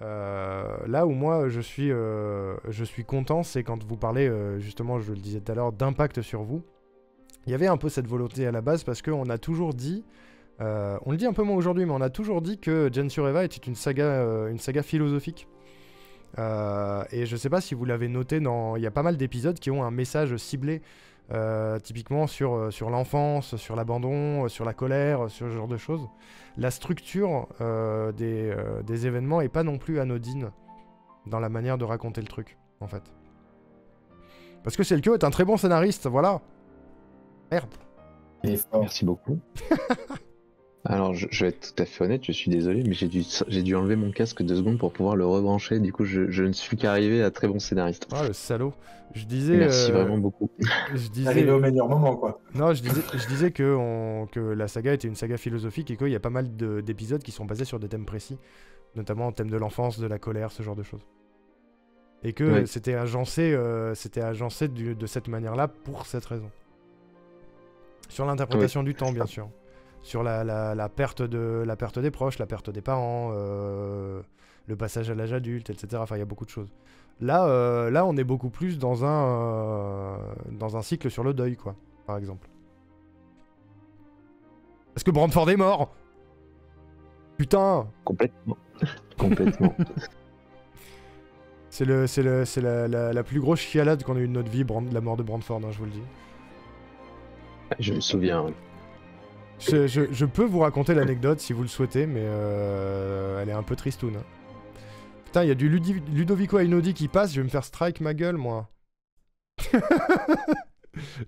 Là où moi je suis content, c'est quand vous parlez, justement, je le disais tout à l'heure, d'impact sur vous. Il y avait un peu cette volonté à la base parce qu'on a toujours dit, on le dit un peu moins aujourd'hui, mais on a toujours dit que Gen Sureva était une saga philosophique. Et je sais pas si vous l'avez noté, il y a pas mal d'épisodes qui ont un message ciblé, typiquement sur l'enfance, sur l'abandon, sur la colère, sur ce genre de choses. La structure des événements est pas non plus anodine dans la manière de raconter le truc, en fait. Parce que Selkio est un très bon scénariste, voilà. Merde. Merci beaucoup. Alors, je vais être tout à fait honnête, je suis désolé, mais j'ai dû enlever mon casque 2 secondes pour pouvoir le rebrancher. Du coup, je ne suis qu'arrivé à très bon scénariste. Ah, le salaud. Je disais... Merci vraiment beaucoup. Je disais... Arrivé au meilleur moment, quoi. Non, je disais que la saga était une saga philosophique et qu'il y a pas mal d'épisodes qui sont basés sur des thèmes précis, notamment le thème de l'enfance, de la colère, ce genre de choses. Et que Ouais. c'était agencé de cette manière-là pour cette raison. Sur l'interprétation du temps, bien sûr. Sur la perte des proches, la perte des parents, le passage à l'âge adulte, etc. Enfin, il y a beaucoup de choses. Là, on est beaucoup plus dans un cycle sur le deuil, quoi, par exemple. Est-ce que Brandford est mort? Putain! Complètement. Complètement. C'est la plus grosse chialade qu'on a eue de notre vie, la mort de Brandford, hein, je vous le dis. Je me souviens. Oui. Je peux vous raconter l'anecdote si vous le souhaitez, mais elle est un peu tristoune. Hein. Putain, il y a du Ludovico Einaudi qui passe, je vais me faire strike ma gueule, moi.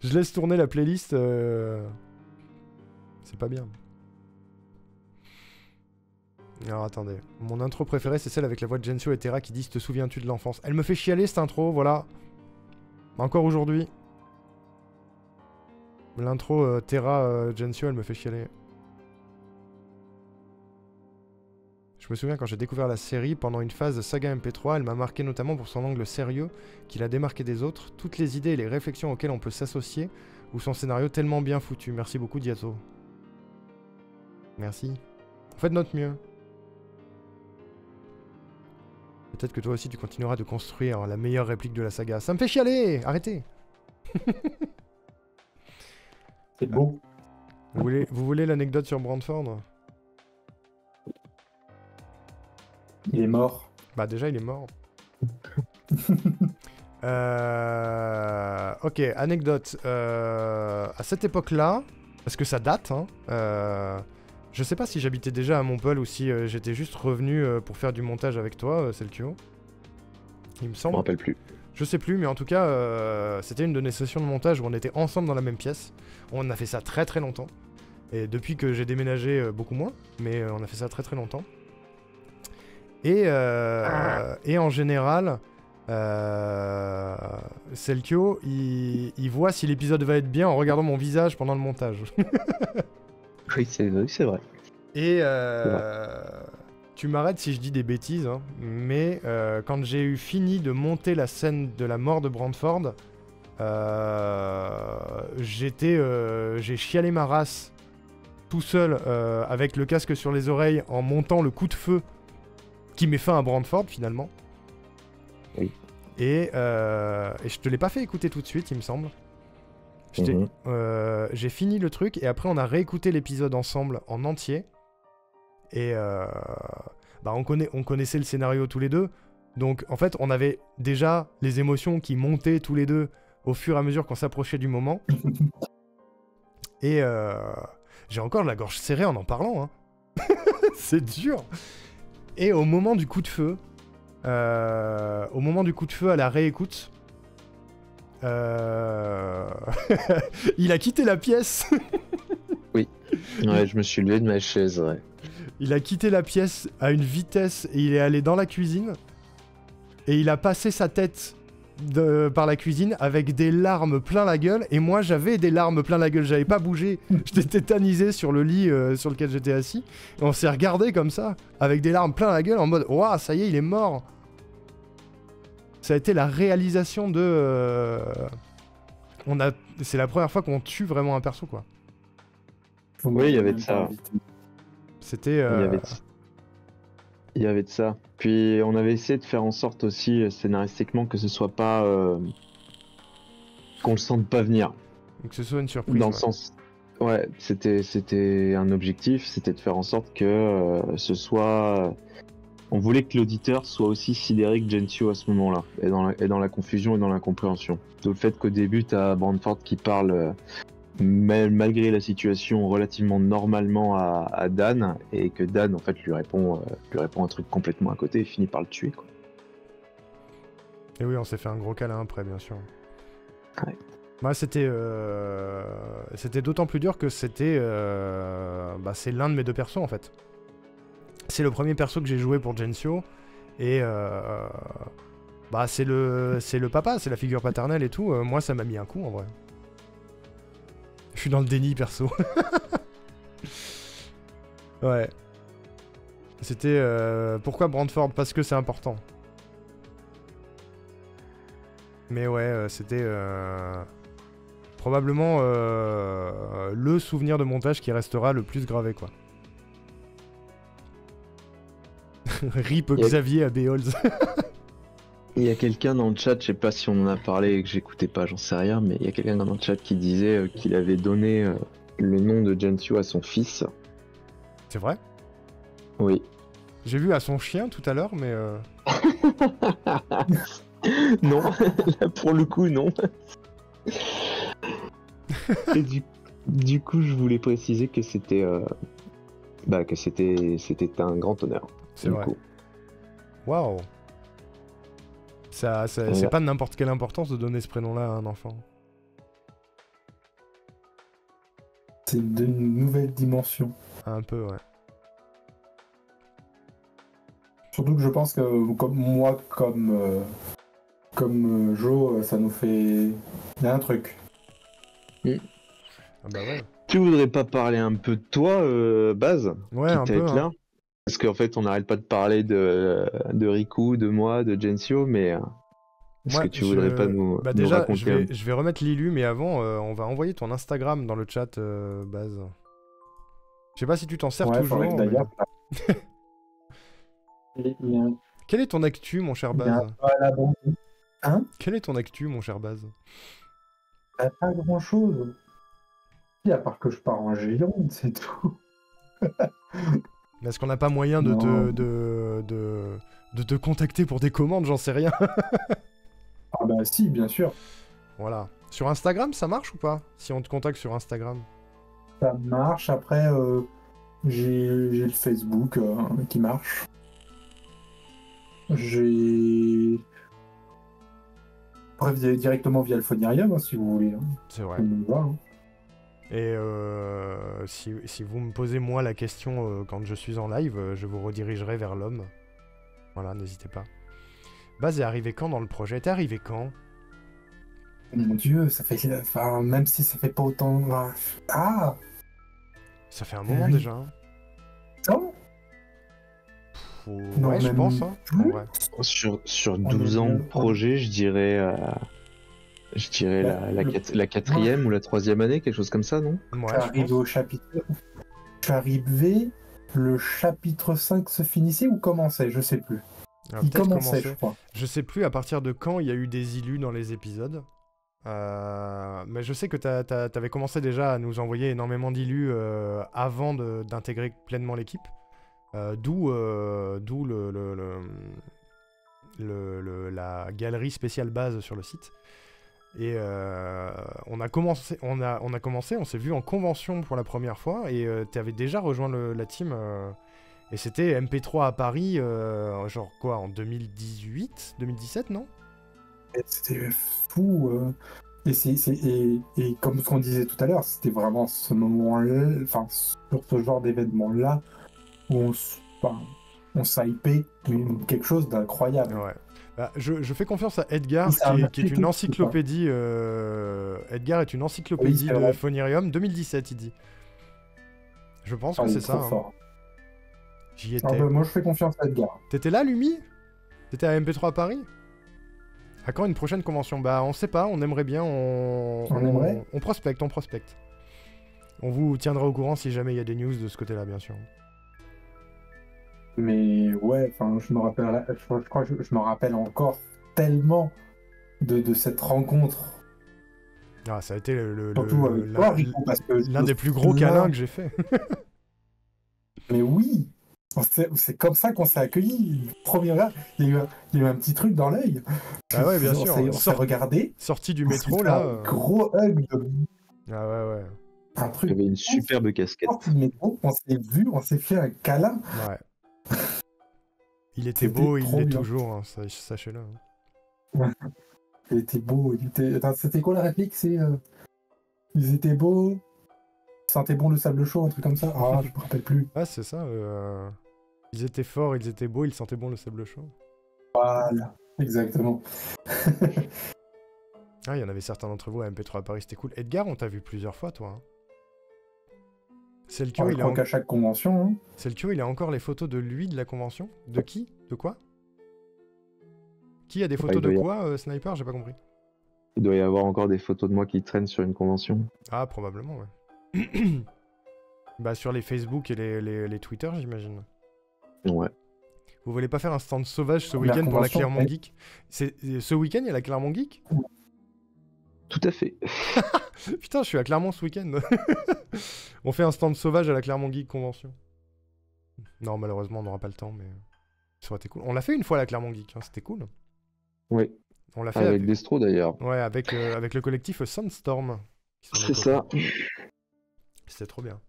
Je laisse tourner la playlist. C'est pas bien. Alors attendez, mon intro préférée c'est celle avec la voix de Gensio et Terra qui disent « Te souviens-tu de l'enfance ?» Elle me fait chialer cette intro, voilà. Encore aujourd'hui. L'intro Terra Gensio, elle me fait chialer. Je me souviens quand j'ai découvert la série, pendant une phase de saga MP3, elle m'a marqué notamment pour son angle sérieux, qui l'a démarqué des autres, toutes les idées et les réflexions auxquelles on peut s'associer, ou son scénario tellement bien foutu. Merci beaucoup Diato. Merci. Faites de notre mieux. Peut-être que toi aussi tu continueras de construire la meilleure réplique de la saga. Ça me fait chialer! Arrêtez! C'est beau. Vous voulez l'anecdote sur Brandford? Il est mort. Bah déjà il est mort. Ok, anecdote. À cette époque-là, parce que ça date, hein, je sais pas si j'habitais déjà à Montpellier ou si j'étais juste revenu pour faire du montage avec toi, Selkio. Il me Je semble. me rappelle plus. Je sais plus, mais en tout cas, c'était une de nos sessions de montage où on était ensemble dans la même pièce. On a fait ça très très longtemps. Et depuis que j'ai déménagé, beaucoup moins, mais on a fait ça très très longtemps. Et en général, Selkio, il voit si l'épisode va être bien en regardant mon visage pendant le montage. Oui, c'est vrai. Et tu m'arrêtes si je dis des bêtises, hein, mais quand j'ai eu fini de monter la scène de la mort de Brandford, j'ai chialé ma race tout seul avec le casque sur les oreilles en montant le coup de feu qui met fin à Brandford finalement. Oui. Et je te l'ai pas fait écouter tout de suite, il me semble. J'ai fini le truc et après on a réécouté l'épisode ensemble en entier. Et bah on connaissait le scénario tous les deux. Donc en fait on avait déjà les émotions qui montaient tous les deux au fur et à mesure qu'on s'approchait du moment. Et j'ai encore la gorge serrée en parlant. Hein. C'est dur. Et au moment du coup de feu, à la réécoute, il a quitté la pièce. Oui. Ouais, je me suis levé de ma chaise, ouais. Il a quitté la pièce à une vitesse et il est allé dans la cuisine. Et il a passé sa tête par la cuisine avec des larmes plein la gueule. Et moi, j'avais des larmes plein la gueule. J'avais pas bougé. J'étais tétanisé sur le lit sur lequel j'étais assis. Et on s'est regardé comme ça, avec des larmes plein la gueule, en mode « Ouah, ça y est, il est mort !» Ça a été la réalisation de... C'est la première fois qu'on tue vraiment un perso, quoi. Oui, il y avait de ça. C'était... Il y avait de ça. Puis on avait essayé de faire en sorte aussi, scénaristiquement, que ce soit pas... qu'on le sente pas venir. Donc que ce soit une surprise. Dans le Ouais. sens... Ouais, c'était un objectif, c'était de faire en sorte que ce soit... On voulait que l'auditeur soit aussi sidéré que Gensio à ce moment-là, et dans la confusion et dans l'incompréhension. D'où le fait qu'au début, t'as Brandford qui parle, malgré la situation, relativement normalement à Dan, et que Dan, en fait, lui répond un truc complètement à côté et finit par le tuer, quoi. Et oui, on s'est fait un gros câlin après, bien sûr. Ouais. Moi, c'était d'autant plus dur que c'était... c'est l'un de mes deux persos, en fait. C'est le premier perso que j'ai joué pour Gensio, et c'est le papa, c'est la figure paternelle et tout. Moi, ça m'a mis un coup, en vrai. Je suis dans le déni, perso. Ouais. C'était... pourquoi Brandford? Parce que c'est important. Mais ouais, c'était... probablement le souvenir de montage qui restera le plus gravé, quoi. Rip Xavier à Beholz. Il y a quelqu'un dans le chat, je sais pas si on en a parlé et que j'écoutais pas, j'en sais rien, mais il y a quelqu'un dans le chat qui disait qu'il avait donné le nom de Gensio à son fils. C'est vrai? Oui. J'ai vu à son chien tout à l'heure, mais... Non, là pour le coup, non. Et du coup, je voulais préciser que c'était un grand honneur. C'est du vrai. coup. Waouh. C'est pas n'importe quelle importance de donner ce prénom-là à un enfant. C'est d'une nouvelle dimension. Un peu, ouais. Surtout que je pense que comme moi, comme Joe, ça nous fait... Il y a un truc. Ah bah ouais. Tu voudrais pas parler un peu de toi, Baz? Ouais, un Quitte à peu, être hein. là? Parce qu'en fait, on n'arrête pas de parler de Riku, de moi, de Gensio, mais est-ce Moi, que tu voudrais pas nous déjà, raconter un... je vais remettre Lilu, mais avant, on va envoyer ton Instagram dans le chat, Baz. Je sais pas si tu t'en sers Ouais, toujours. faudrait que mais- d'ailleurs... Il y a un- Quel est ton actu, mon cher il y a Baz? un pas à l'abandon. Hein? Quel est ton actu, mon cher Baz? Pas grand-chose. Si, à part que je pars en Gironde, c'est tout. Est-ce qu'on n'a pas moyen de Non. de te contacter pour des commandes? J'en sais rien. Ah bah si, bien sûr. Voilà. Sur Instagram, ça marche ou pas? Si on te contacte sur Instagram. Ça marche. Après, j'ai le Facebook qui marche. J'ai... Bref, directement via le Phonarium, hein, si vous voulez. Hein. C'est vrai. Ça me va, hein. Et si vous me posez moi la question quand je suis en live, je vous redirigerai vers l'homme. Voilà, n'hésitez pas. Baz est arrivé quand dans le projet? T'es arrivé quand? Mon Dieu, ça fait... Enfin, même si ça fait pas autant... Ah! Ça fait un moment Oui. déjà. Hein. Non? Non, Ouais, je même pense. Hein, en plus. vrai. Sur 12 ans de projet, je dirais Bah, la quatrième ou la troisième année, quelque chose comme ça, non? Ouais, Je suis je arrivé pense. au chapitre... Je suis arrivé... Le chapitre 5 se finissait ou commençait? Je sais plus. Ah, Il peut-être commençait, commencer. je crois. Je sais plus à partir de quand il y a eu des illus dans les épisodes. Mais je sais que t'avais commencé déjà à nous envoyer énormément d'illus avant d'intégrer pleinement l'équipe. D'où la galerie spéciale base sur le site. Et on a commencé, on s'est vu en convention pour la première fois et t'avais déjà rejoint la team. Et c'était MP3 à Paris, genre quoi, en 2018, 2017, non? Et c'était fou. Et comme ce qu'on disait tout à l'heure, c'était vraiment ce moment-là, enfin, sur ce genre d'événement-là, où on s'hypait quelque chose d'incroyable. Ouais. Bah, je fais confiance à Edgar, Il s'est qui est remarqué tout une de encyclopédie. Edgar est une encyclopédie c'est de vrai. Phonirium 2017, il dit. Je pense Ah, que il c'est est ça. trop Hein. fort. J'y Ah, étais. bah, moi, je fais confiance à Edgar. T'étais là, Lumi? T'étais à MP3 à Paris? À quand une prochaine convention? Bah, on sait pas, on aimerait bien, On aimerait. on prospecte, on prospecte. On vous tiendra au courant si jamais il y a des news de ce côté-là, bien sûr. Mais ouais, enfin, je me rappelle, je crois que je me rappelle encore tellement de cette rencontre, Ah, ça a été surtout avec toi, Rico, parce que je l'un me des plus gros câlins souviens. que j'ai fait. Mais oui, c'est comme ça qu'on s'est accueillis. Première, il y a eu un petit truc dans l'œil. Bah ouais, bien sûr. On s'est regardé, Sorti du on s'est métro, fait là. un gros hug, Ah ouais, ouais. un Il y truc avait une ouf. superbe casquette. Sorti du métro, on s'est vu, on s'est fait un câlin. Ouais. Il était C'était beau, il trop l'est bien. toujours, hein, sachez-le. Ouais. Il était beau. Attends, c'était quoi la réplique? Ils étaient beaux, ils sentaient bon le sable chaud, un truc comme ça. Ah, je me rappelle plus. Ah, c'est ça. Ils étaient forts, ils étaient beaux, ils sentaient bon le sable chaud. Voilà, exactement. Ah, il y en avait certains d'entre vous à MP3 à Paris, c'était cool. Edgar, on t'a vu plusieurs fois, toi. Hein. Selkio, Je crois qu'à chaque convention, hein. Selkio, il a encore les photos de lui de la convention? De qui? De quoi? Qui a des photos de quoi, Sniper? J'ai pas compris. Il doit y avoir encore des photos de moi qui traînent sur une convention. Ah, probablement, ouais. Bah, sur les Facebook et les Twitter, j'imagine. Ouais. Vous voulez pas faire un stand sauvage ce La week-end pour la convention, Clermont ouais. Geek? Ce week-end, il y a la Clermont Geek? Tout à fait. Putain, je suis à Clermont ce week-end. On fait un stand sauvage à la Clermont Geek Convention. Non, malheureusement, on n'aura pas le temps, mais ça aurait été cool. On l'a fait une fois à la Clermont Geek, hein, c'était cool. Oui. On l'a fait Avec Destro d'ailleurs. ouais, avec le collectif Sandstorm. C'est ça. C'était trop bien.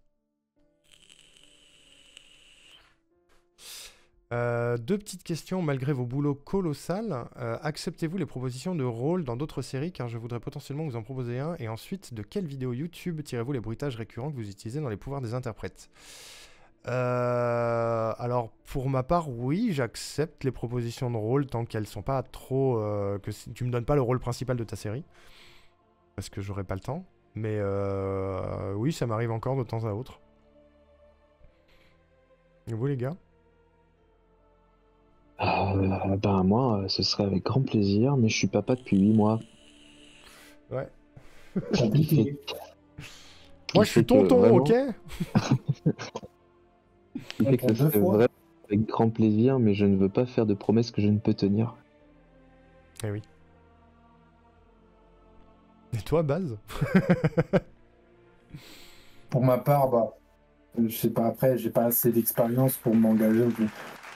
Deux petites questions malgré vos boulots colossales. Acceptez-vous les propositions de rôle dans d'autres séries car je voudrais potentiellement vous en proposer un. Et ensuite, de quelle vidéo YouTube tirez-vous les bruitages récurrents que vous utilisez dans les pouvoirs des interprètes? Alors, pour ma part, oui, j'accepte les propositions de rôle tant qu'elles sont pas trop... que tu me donnes pas le rôle principal de ta série. Parce que j'aurai pas le temps. Mais oui, ça m'arrive encore de temps à autre. Et vous, les gars? Ben moi, ce serait avec grand plaisir, mais je suis papa depuis 8 mois. Ouais. Compliqué. Moi, je suis tonton, vraiment, ok? Il fait que ça Deux serait fois. vraiment avec grand plaisir, mais je ne veux pas faire de promesses que je ne peux tenir. Eh oui. Et toi, Baz? Pour ma part, bah, je sais pas, après, j'ai pas assez d'expérience pour m'engager.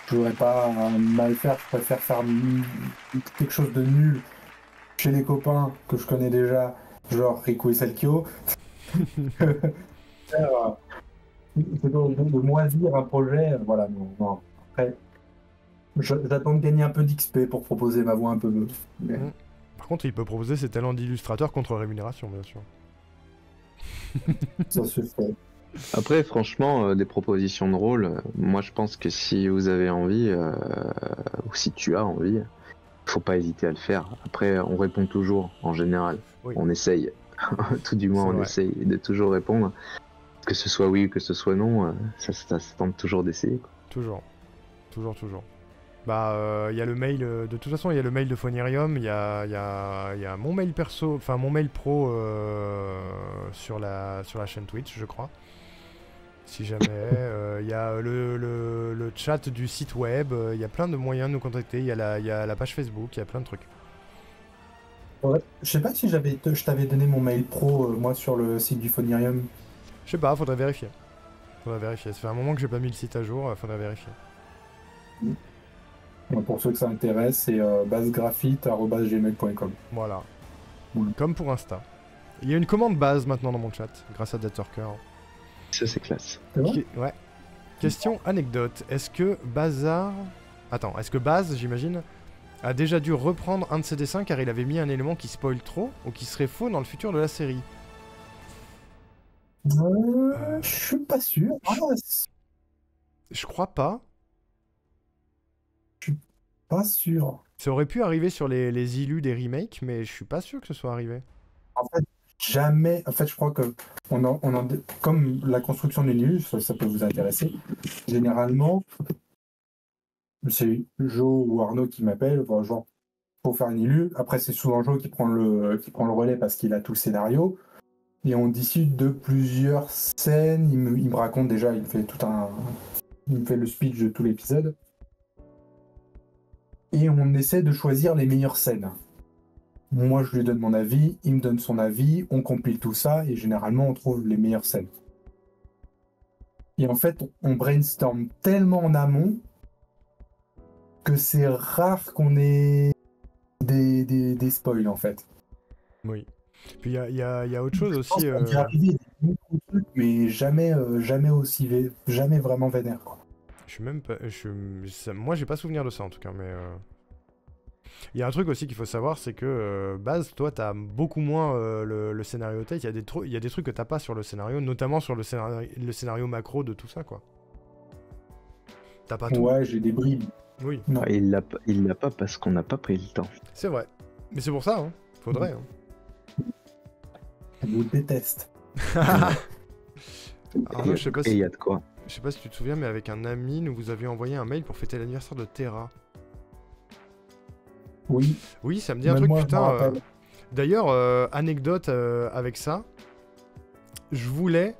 Je voudrais pas mal faire, je préfère faire quelque chose de nul chez les copains que je connais déjà, genre Rico et Selkio. De moisir un projet, voilà, non. Après, j'attends de gagner un peu d'XP pour proposer ma voix un peu. Mais... Par contre, il peut proposer ses talents d'illustrateur contre rémunération, bien sûr. Ça se fait. Après, franchement, des propositions de rôle, moi je pense que si vous avez envie, ou si tu as envie, faut pas hésiter à le faire. Après, on répond toujours, en général. Oui. On essaye. Tout du moins, C'est on vrai. essaye de toujours répondre. Que ce soit oui ou que ce soit non, ça tente toujours d'essayer, quoi. Toujours. Toujours. Bah, il y a le mail... de toute façon, il y a le mail de Phonirium, il y a mon mail perso, enfin mon mail pro sur la chaîne Twitch, je crois. Si jamais. Il y a le chat du site web, il y a plein de moyens de nous contacter, il y a la page Facebook, il y a plein de trucs. Ouais. Je sais pas si je t'avais donné mon mail pro, moi, sur le site du Phonirium. Je sais pas, faudrait vérifier. Ça fait un moment que j'ai pas mis le site à jour, faudrait vérifier. Pour ceux que ça intéresse, c'est basegraphite@gmail.com. Voilà. Oui. Comme pour Insta. Il y a une commande base maintenant dans mon chat, grâce à Deadtalker. Ça, c'est classe. C'est vrai? Ouais. Question anecdote. Est-ce que Baz, j'imagine, a déjà dû reprendre un de ses dessins car il avait mis un élément qui spoil trop ou qui serait faux dans le futur de la série? Je suis pas sûr. Je crois pas. Pas sûr. Ça aurait pu arriver sur les illus des remakes, mais je suis pas sûr que ce soit arrivé. En fait, jamais. En fait, je crois que comme la construction d'une île, ça peut vous intéresser. Généralement, c'est Jo ou Arnaud qui m'appelle, enfin, genre pour faire une illus. Après, c'est souvent Jo qui prend le relais parce qu'il a tout le scénario. Et on discute de plusieurs scènes. Il me raconte déjà, il fait tout un il me fait le speech de tout l'épisode. Et on essaie de choisir les meilleures scènes. Moi, je lui donne mon avis, il me donne son avis, on compile tout ça et généralement, on trouve les meilleures scènes. Et en fait, on brainstorm tellement en amont que c'est rare qu'on ait des spoils, en fait. Oui. Puis il y a autre chose aussi. Je pense qu'il est arrivé des gros trucs, mais jamais jamais vraiment vénère, quoi. Je suis même pas. Moi, j'ai pas souvenir de ça en tout cas, mais. Il y a un truc aussi qu'il faut savoir, c'est que Baz, toi, t'as beaucoup moins le scénario tête. Il y a des trucs que t'as pas sur le scénario, notamment sur le scénario macro de tout ça, quoi. T'as pas tout. Ouais, j'ai des bribes. Oui. Non. Il l'a pas parce qu'on n'a pas pris le temps. C'est vrai. Mais c'est pour ça, hein. Faudrait. Hein. Je vous déteste. Arnaud, je sais pas Et il y a de quoi. Je sais pas si tu te souviens, mais avec un ami, nous vous avions envoyé un mail pour fêter l'anniversaire de Terra. Oui. Oui, ça me dit un Même truc, moi, je putain. m'en rappelle. D'ailleurs, anecdote avec ça. Je voulais,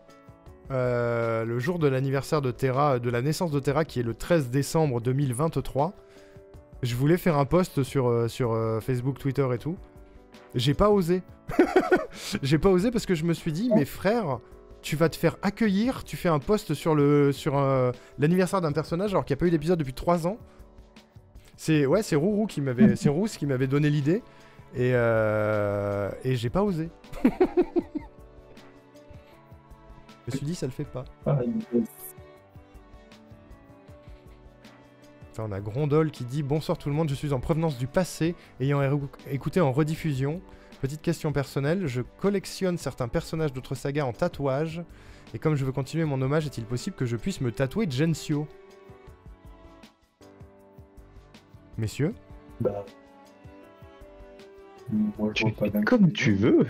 le jour de l'anniversaire de Terra, de la naissance de Terra, qui est le 13 décembre 2023, je voulais faire un post sur Facebook, Twitter et tout. J'ai pas osé. J'ai pas osé parce que je me suis dit, mais frère, tu vas te faire accueillir, tu fais un post sur l'anniversaire d'un personnage alors qu'il n'y a pas eu d'épisode depuis 3 ans. C'est Rourou qui m'avait donné l'idée et j'ai pas osé. Je me suis dit ça le fait pas. Ah, Enfin, on a Grondol qui dit bonsoir tout le monde, je suis en provenance du passé ayant écouté en rediffusion. Petite question personnelle, je collectionne certains personnages d'autres sagas en tatouage et comme je veux continuer mon hommage, est-il possible que je puisse me tatouer Gensio? Messieurs? bah. Moi, je vois pas d'un Comme tu veux.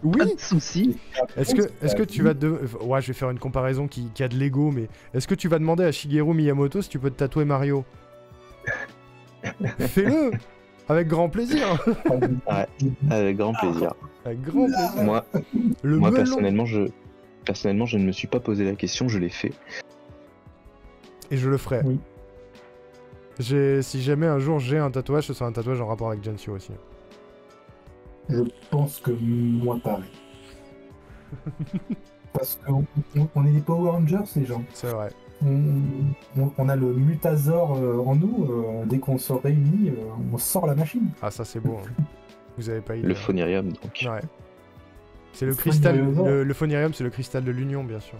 Oui. Pas de soucis. Est-ce que tu vas ouais, je vais faire une comparaison qui a de l'ego, mais est-ce que tu vas demander à Shigeru Miyamoto si tu peux te tatouer Mario? Fais-le avec grand plaisir. Ouais, avec grand plaisir. Avec grand plaisir. Moi, Le moi melon. personnellement, je ne me suis pas posé la question, je l'ai fait. Et je le ferai. Oui. Si jamais un jour j'ai un tatouage, ce sera un tatouage en rapport avec Gensio aussi. Je pense que moi, pareil. Parce qu'on est des Power Rangers, les gens. C'est vrai. On a le Mutazor en nous. Dès qu'on se réunit, on sort la machine. Ah, ça c'est beau. Hein. Vous avez pas idée. Le phonérium, donc. Ouais. C'est le Le cristal. phonérium. Le phonérium, c'est le cristal de l'union, bien sûr.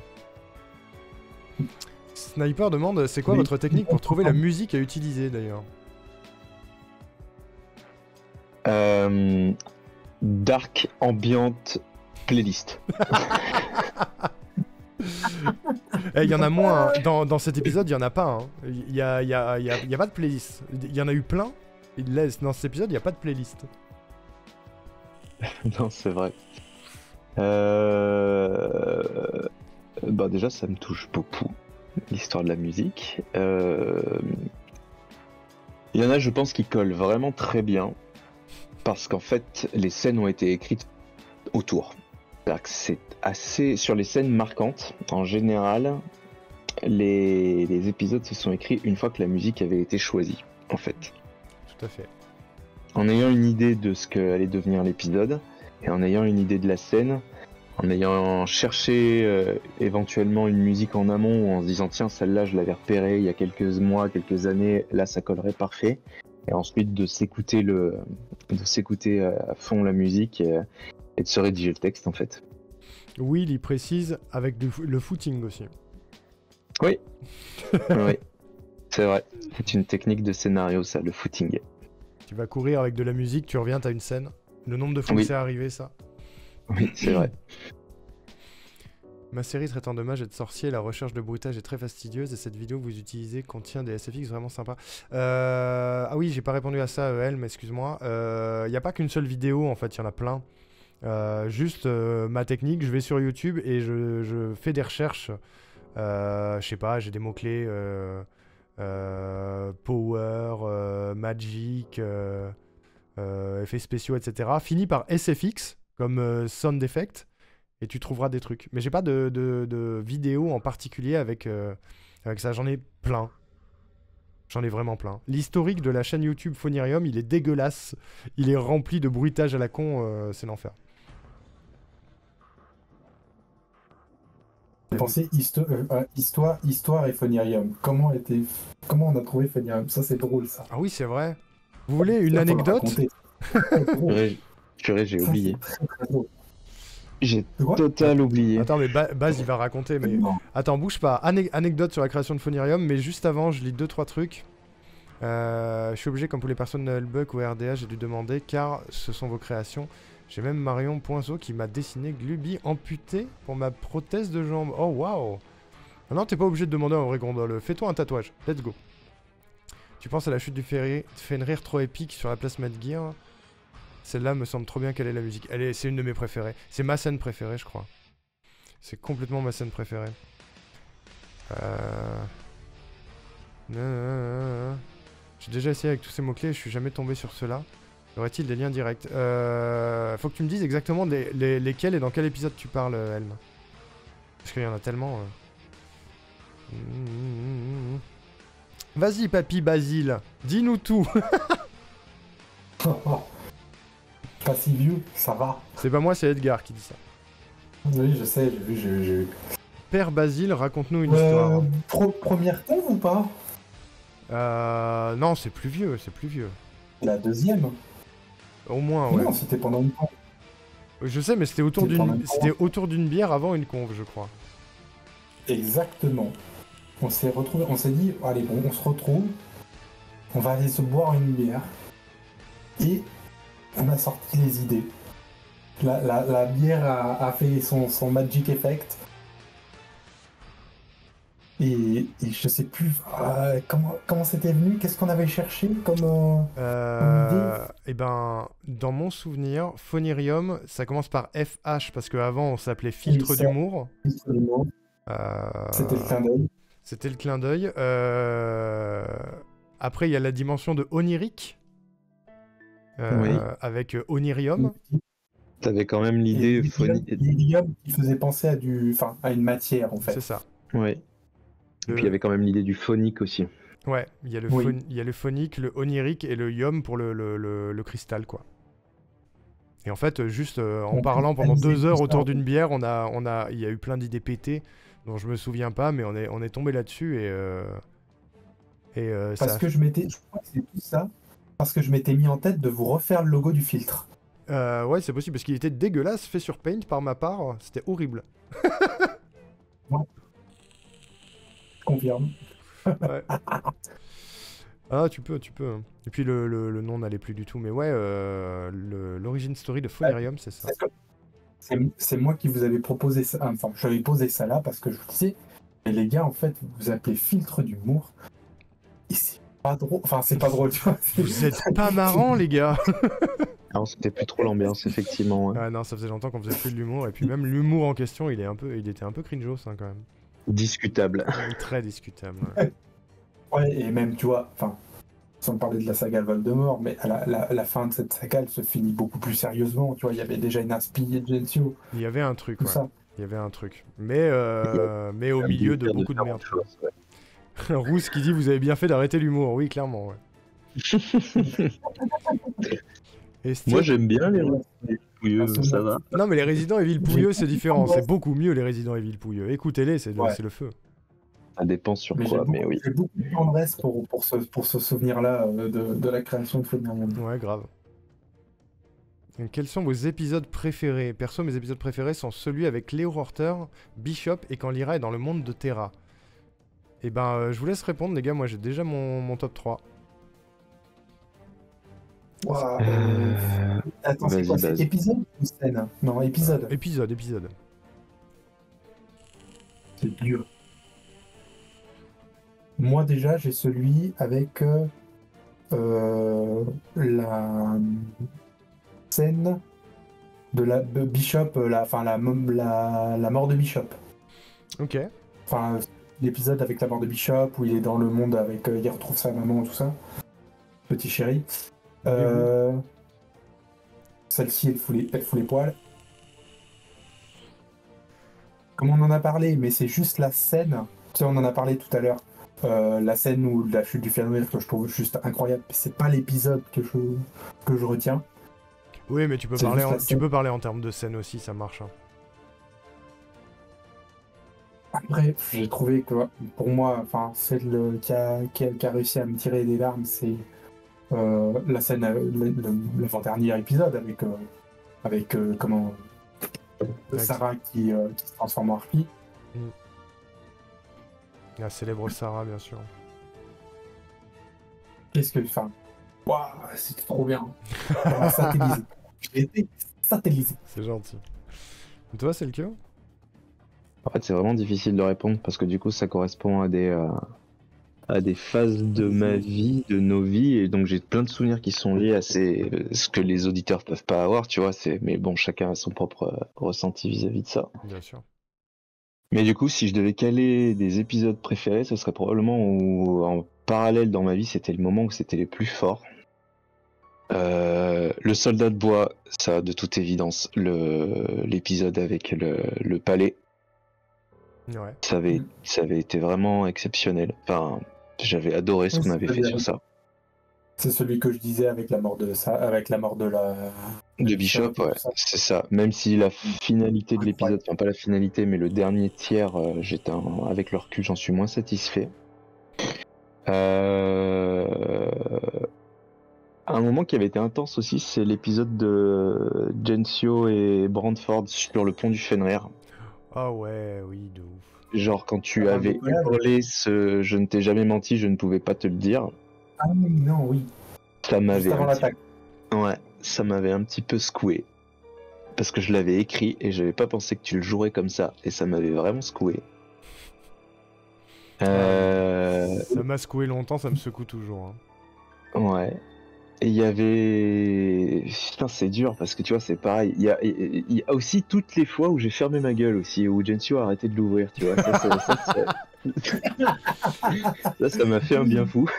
Sniper demande c'est quoi Oui. votre technique pour trouver la musique à utiliser d'ailleurs? Dark Ambient Playlist. Il y en a moins. Hein. Dans cet épisode, il y en a pas. Hein. Il y a pas de playlist. Il y en a eu plein. Dans cet épisode, il y a pas de playlist. Non, c'est vrai. Bah déjà, ça me touche beaucoup, l'histoire de la musique. Il y en a, je pense, qui collent vraiment très bien, parce qu'en fait, les scènes ont été écrites autour. C'est-à-dire que c'est assez... Sur les scènes marquantes, en général, les épisodes se sont écrits une fois que la musique avait été choisie, en fait. Tout à fait. En ayant une idée de ce qu'allait devenir l'épisode, et en ayant une idée de la scène, en ayant cherché éventuellement une musique en amont, ou en se disant tiens, celle-là je l'avais repérée il y a quelques mois, quelques années, là ça collerait parfait, et ensuite de s'écouter à fond la musique et de se rédiger le texte en fait. Will, il précise avec le footing aussi. Oui, oui, c'est vrai, c'est une technique de scénario ça, le footing. Tu vas courir avec de la musique, tu reviens, t'as une scène. Le nombre de fois que Oui. c'est arrivé, ça. Oui, c'est vrai. Ma série traitant de mages et de sorciers, la recherche de bruitage est très fastidieuse et cette vidéo que vous utilisez contient des SFX vraiment sympas. Ah oui, j'ai pas répondu à ça, mais excuse-moi. Il n'y a pas qu'une seule vidéo, en fait, il y en a plein. Juste ma technique, je vais sur YouTube et je fais des recherches. Je sais pas, j'ai des mots-clés power, magic, effets spéciaux, etc. Fini par SFX, comme sound effect. Et tu trouveras des trucs. Mais j'ai pas de vidéo en particulier avec avec ça. J'en ai plein. J'en ai vraiment plein. L'historique de la chaîne YouTube Phonirium, il est dégueulasse. Il est rempli de bruitage à la con, c'est l'enfer. J'ai pensé histoire et Phonirium. Comment on a trouvé Phonirium? Ça, c'est drôle, ça. Ah oui, c'est vrai. Vous voulez une Ça, faut le anecdote? raconter. C'est drôle. Purée, j'ai Ça, oublié. c'est très, très drôle. J'ai Quoi total oublié. Attends, mais Baz, il va raconter, mais... Non. Attends, bouge pas. Anecdote sur la création de Phonirium, mais juste avant, je lis 2-3 trucs. Je suis obligé, comme pour les personnes de Nullbuck ou RDA, j'ai dû demander, car ce sont vos créations. J'ai même Marion Poinceau qui m'a dessiné Gluby amputé pour ma prothèse de jambe. Oh, waouh! Ah non, t'es pas obligé de demander en vrai gondole. Fais-toi un tatouage. Let's go. Tu penses à la chute du Fenrir trop épique sur la place Mad Gear? Celle-là me semble trop bien quelle est la musique. C'est une de mes préférées. C'est ma scène préférée, je crois. C'est complètement ma scène préférée. J'ai déjà essayé avec tous ces mots-clés et je suis jamais tombé sur cela. Y aurait-il des liens directs? Faut que tu me dises exactement lesquels et dans quel épisode tu parles, Helm. Parce qu'il y en a tellement. Vas-y, papy Basile, dis-nous tout. Pas si vieux, ça va. C'est pas moi, c'est Edgar qui dit ça. Oui, je sais, j'ai vu. Père Basile, raconte-nous une histoire. Première thèse ou pas? Non, c'est plus vieux, c'est plus vieux. La deuxième? Au moins, ouais. Non, c'était pendant une conf. Je sais, mais c'était autour d'une bière avant une conve, je crois. Exactement. On s'est retrouvés, on s'est dit, allez bon, on se retrouve, on va aller se boire une bière. Et on a sorti les idées. La bière a fait son magic effect. Et je sais plus comment c'était venu, qu'est-ce qu'on avait cherché comme idée. Et ben, dans mon souvenir, Phonirium, ça commence par FH parce qu'avant on s'appelait Filtre Oui, ça. d'humour. C'était le clin d'œil. C'était le clin d'œil. Après, il y a la dimension de onirique Oui. avec Onirium. T'avais quand même l'idée L'hélium qui faisait penser à une matière en fait. C'est ça. Ouais. Et puis il y avait quand même l'idée du phonique aussi. Ouais, il y a le phonique, le onirique et le yum pour le cristal, quoi. Et en fait, juste en parlant pendant 2 heures autour d'une bière, il y a eu plein d'idées pétées dont je me souviens pas, mais on est tombé là-dessus Parce que je crois que c'est tout ça, parce que je m'étais mis en tête de vous refaire le logo du filtre. Ouais, c'est possible, parce qu'il était dégueulasse, fait sur Paint par ma part, c'était horrible. Ouais. Je confirme. Ouais. Ah, tu peux. Et puis le nom n'allait plus du tout, mais ouais, l'origin story de Phonirium, c'est ça. C'est moi qui vous avais proposé ça, enfin, j'avais posé ça là parce que je vous disais, mais les gars, en fait, vous vous appelez filtre d'humour, et c'est pas drôle, enfin, c'est pas drôle, tu vois. Vous êtes pas marrants, les gars. Alors c'était plus trop l'ambiance, effectivement. Ouais. Ah non, ça faisait longtemps qu'on faisait plus de l'humour, et puis même l'humour en question, il était un peu cringeos, hein, quand même. Discutable. Très discutable. Ouais. Ouais, et même, tu vois, enfin, sans parler de la saga Voldemort, mais à la fin de cette saga, elle se finit beaucoup plus sérieusement, tu vois, il y avait déjà une inspi de Gensio. Il y avait un truc, tout ouais. ça. Il y avait un truc. Mais au milieu de beaucoup de merde. Ouais. Rousse qui dit, vous avez bien fait d'arrêter l'humour. Oui, clairement, ouais. Et Moi j'aime bien les pouilleux, ça va. Non, mais les Resident Evil pouilleux, c'est différent. C'est beaucoup mieux, les Resident Evil pouilleux. Écoutez-les, c'est le feu. Ça dépend sur quoi, mais oui. J'ai beaucoup de tendresse pour ce souvenir-là de la création de Phonirium. Ouais, grave. Donc, quels sont vos épisodes préférés? Perso, mes épisodes préférés sont celui avec Léo Horter, Bishop et quand Lyra est dans le monde de Terra. Et ben, je vous laisse répondre, les gars. Moi, j'ai déjà mon top 3. Wow. Attends, c'est quoi? C'est épisode ou scène? Non, épisode. Épisode. C'est dur. Moi, déjà, j'ai celui avec la scène de Bishop, la mort de Bishop. Ok. Enfin, l'épisode avec la mort de Bishop où il est dans le monde avec, il retrouve sa maman, tout ça. Petit chéri. Celle-ci, elle fout les poils. Comme on en a parlé, mais c'est juste la scène sais, on en a parlé tout à l'heure. La scène où la chute du Fenrir que je trouve juste incroyable. C'est pas l'épisode que je retiens. Oui, mais tu peux, C'est parler juste en, la tu scène. peux parler en termes de scène aussi, ça marche. Hein. Après, j'ai trouvé que pour moi, enfin, celle qui a réussi à me tirer des larmes, c'est la scène, l'avant-dernier épisode avec comment Avec- Sarah qui se transforme en harpie. La célèbre Sarah, bien sûr. Qu'est-ce que, enfin, waouh, c'était trop bien. Ça m'a satellisé. J'ai été satellisé. C'est gentil. Et toi, c'est le cas? En fait, c'est vraiment difficile de répondre parce que du coup, ça correspond à des phases de ma vie, de nos vies, et donc j'ai plein de souvenirs qui sont liés à ce que les auditeurs peuvent pas avoir, tu vois. Mais bon, chacun a son propre ressenti vis-à-vis de ça. Bien sûr. Mais du coup, si je devais caler des épisodes préférés, ce serait probablement où, en parallèle dans ma vie, c'était le moment où c'était les plus forts. Le soldat de bois, ça de toute évidence, l'épisode avec le palais, Ouais. ça avait été vraiment exceptionnel. Enfin, j'avais adoré ce qu'on avait fait sur ça. C'est celui que je disais avec la mort de ça, avec la mort de la De Bishop, et tout ouais, ça. c'est ça. Même si la finalité de l'épisode, Incroyable. enfin pas la finalité, mais le dernier tiers, avec le recul, j'en suis moins satisfait. Un moment qui avait été intense aussi, c'est l'épisode de Gensio et Brandford sur le pont du Fenrir. Ah ouais, oui, de ouf. Genre quand tu Ah, avais incroyable. hurlé ce « je ne t'ai jamais menti, je ne pouvais pas te le dire Ah oui, non, oui. », ça Juste m'avait avant l'attaque. Ouais, ça m'avait un petit peu secoué. Parce que je l'avais écrit et j'avais pas pensé que tu le jouerais comme ça. Et ça m'avait vraiment secoué. Ça m'a secoué longtemps, ça me secoue toujours. Hein. Ouais. Et il y avait... Putain, c'est dur parce que tu vois, c'est pareil. Il y a aussi toutes les fois où j'ai fermé ma gueule aussi, où Gensio a arrêté de l'ouvrir, tu vois. Ça m'a fait un bien fou.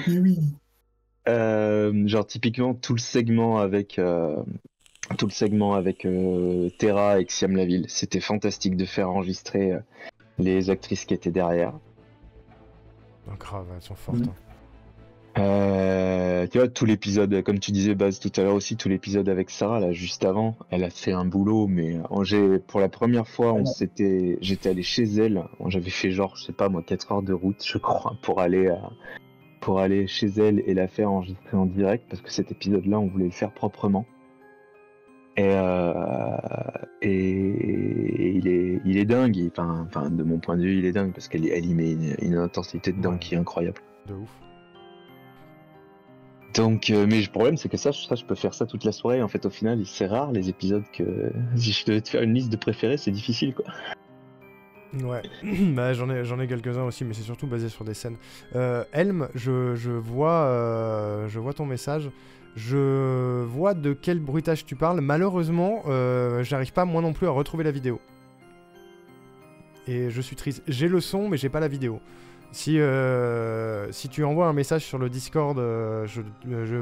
Oui, oui. Genre typiquement tout le segment avec Terra et Xiam Laville, c'était fantastique de faire enregistrer les actrices qui étaient derrière. Oh, grave, elles sont fortes. Hein. Tu vois, tout l'épisode, comme tu disais Baz tout à l'heure aussi, tout l'épisode avec Sarah là juste avant, elle a fait un boulot, mais pour la première fois j'étais allé chez elle, j'avais fait genre je sais pas moi 4 heures de route je crois pour aller chez elle et la faire enregistrer en direct parce que cet épisode là on voulait le faire proprement. Et il est dingue, enfin de mon point de vue il est dingue parce qu'elle y met une intensité dedans qui est incroyable. De ouf. Donc, mais le problème c'est que ça je peux faire ça toute la soirée en fait au final c'est rare les épisodes que si je devais te faire une liste de préférés c'est difficile quoi. Ouais, bah, j'en ai quelques-uns aussi, mais c'est surtout basé sur des scènes. Helm, je vois ton message. Je vois de quel bruitage tu parles. Malheureusement, j'arrive pas moi non plus à retrouver la vidéo. Et je suis triste. J'ai le son, mais j'ai pas la vidéo. Si tu envoies un message sur le Discord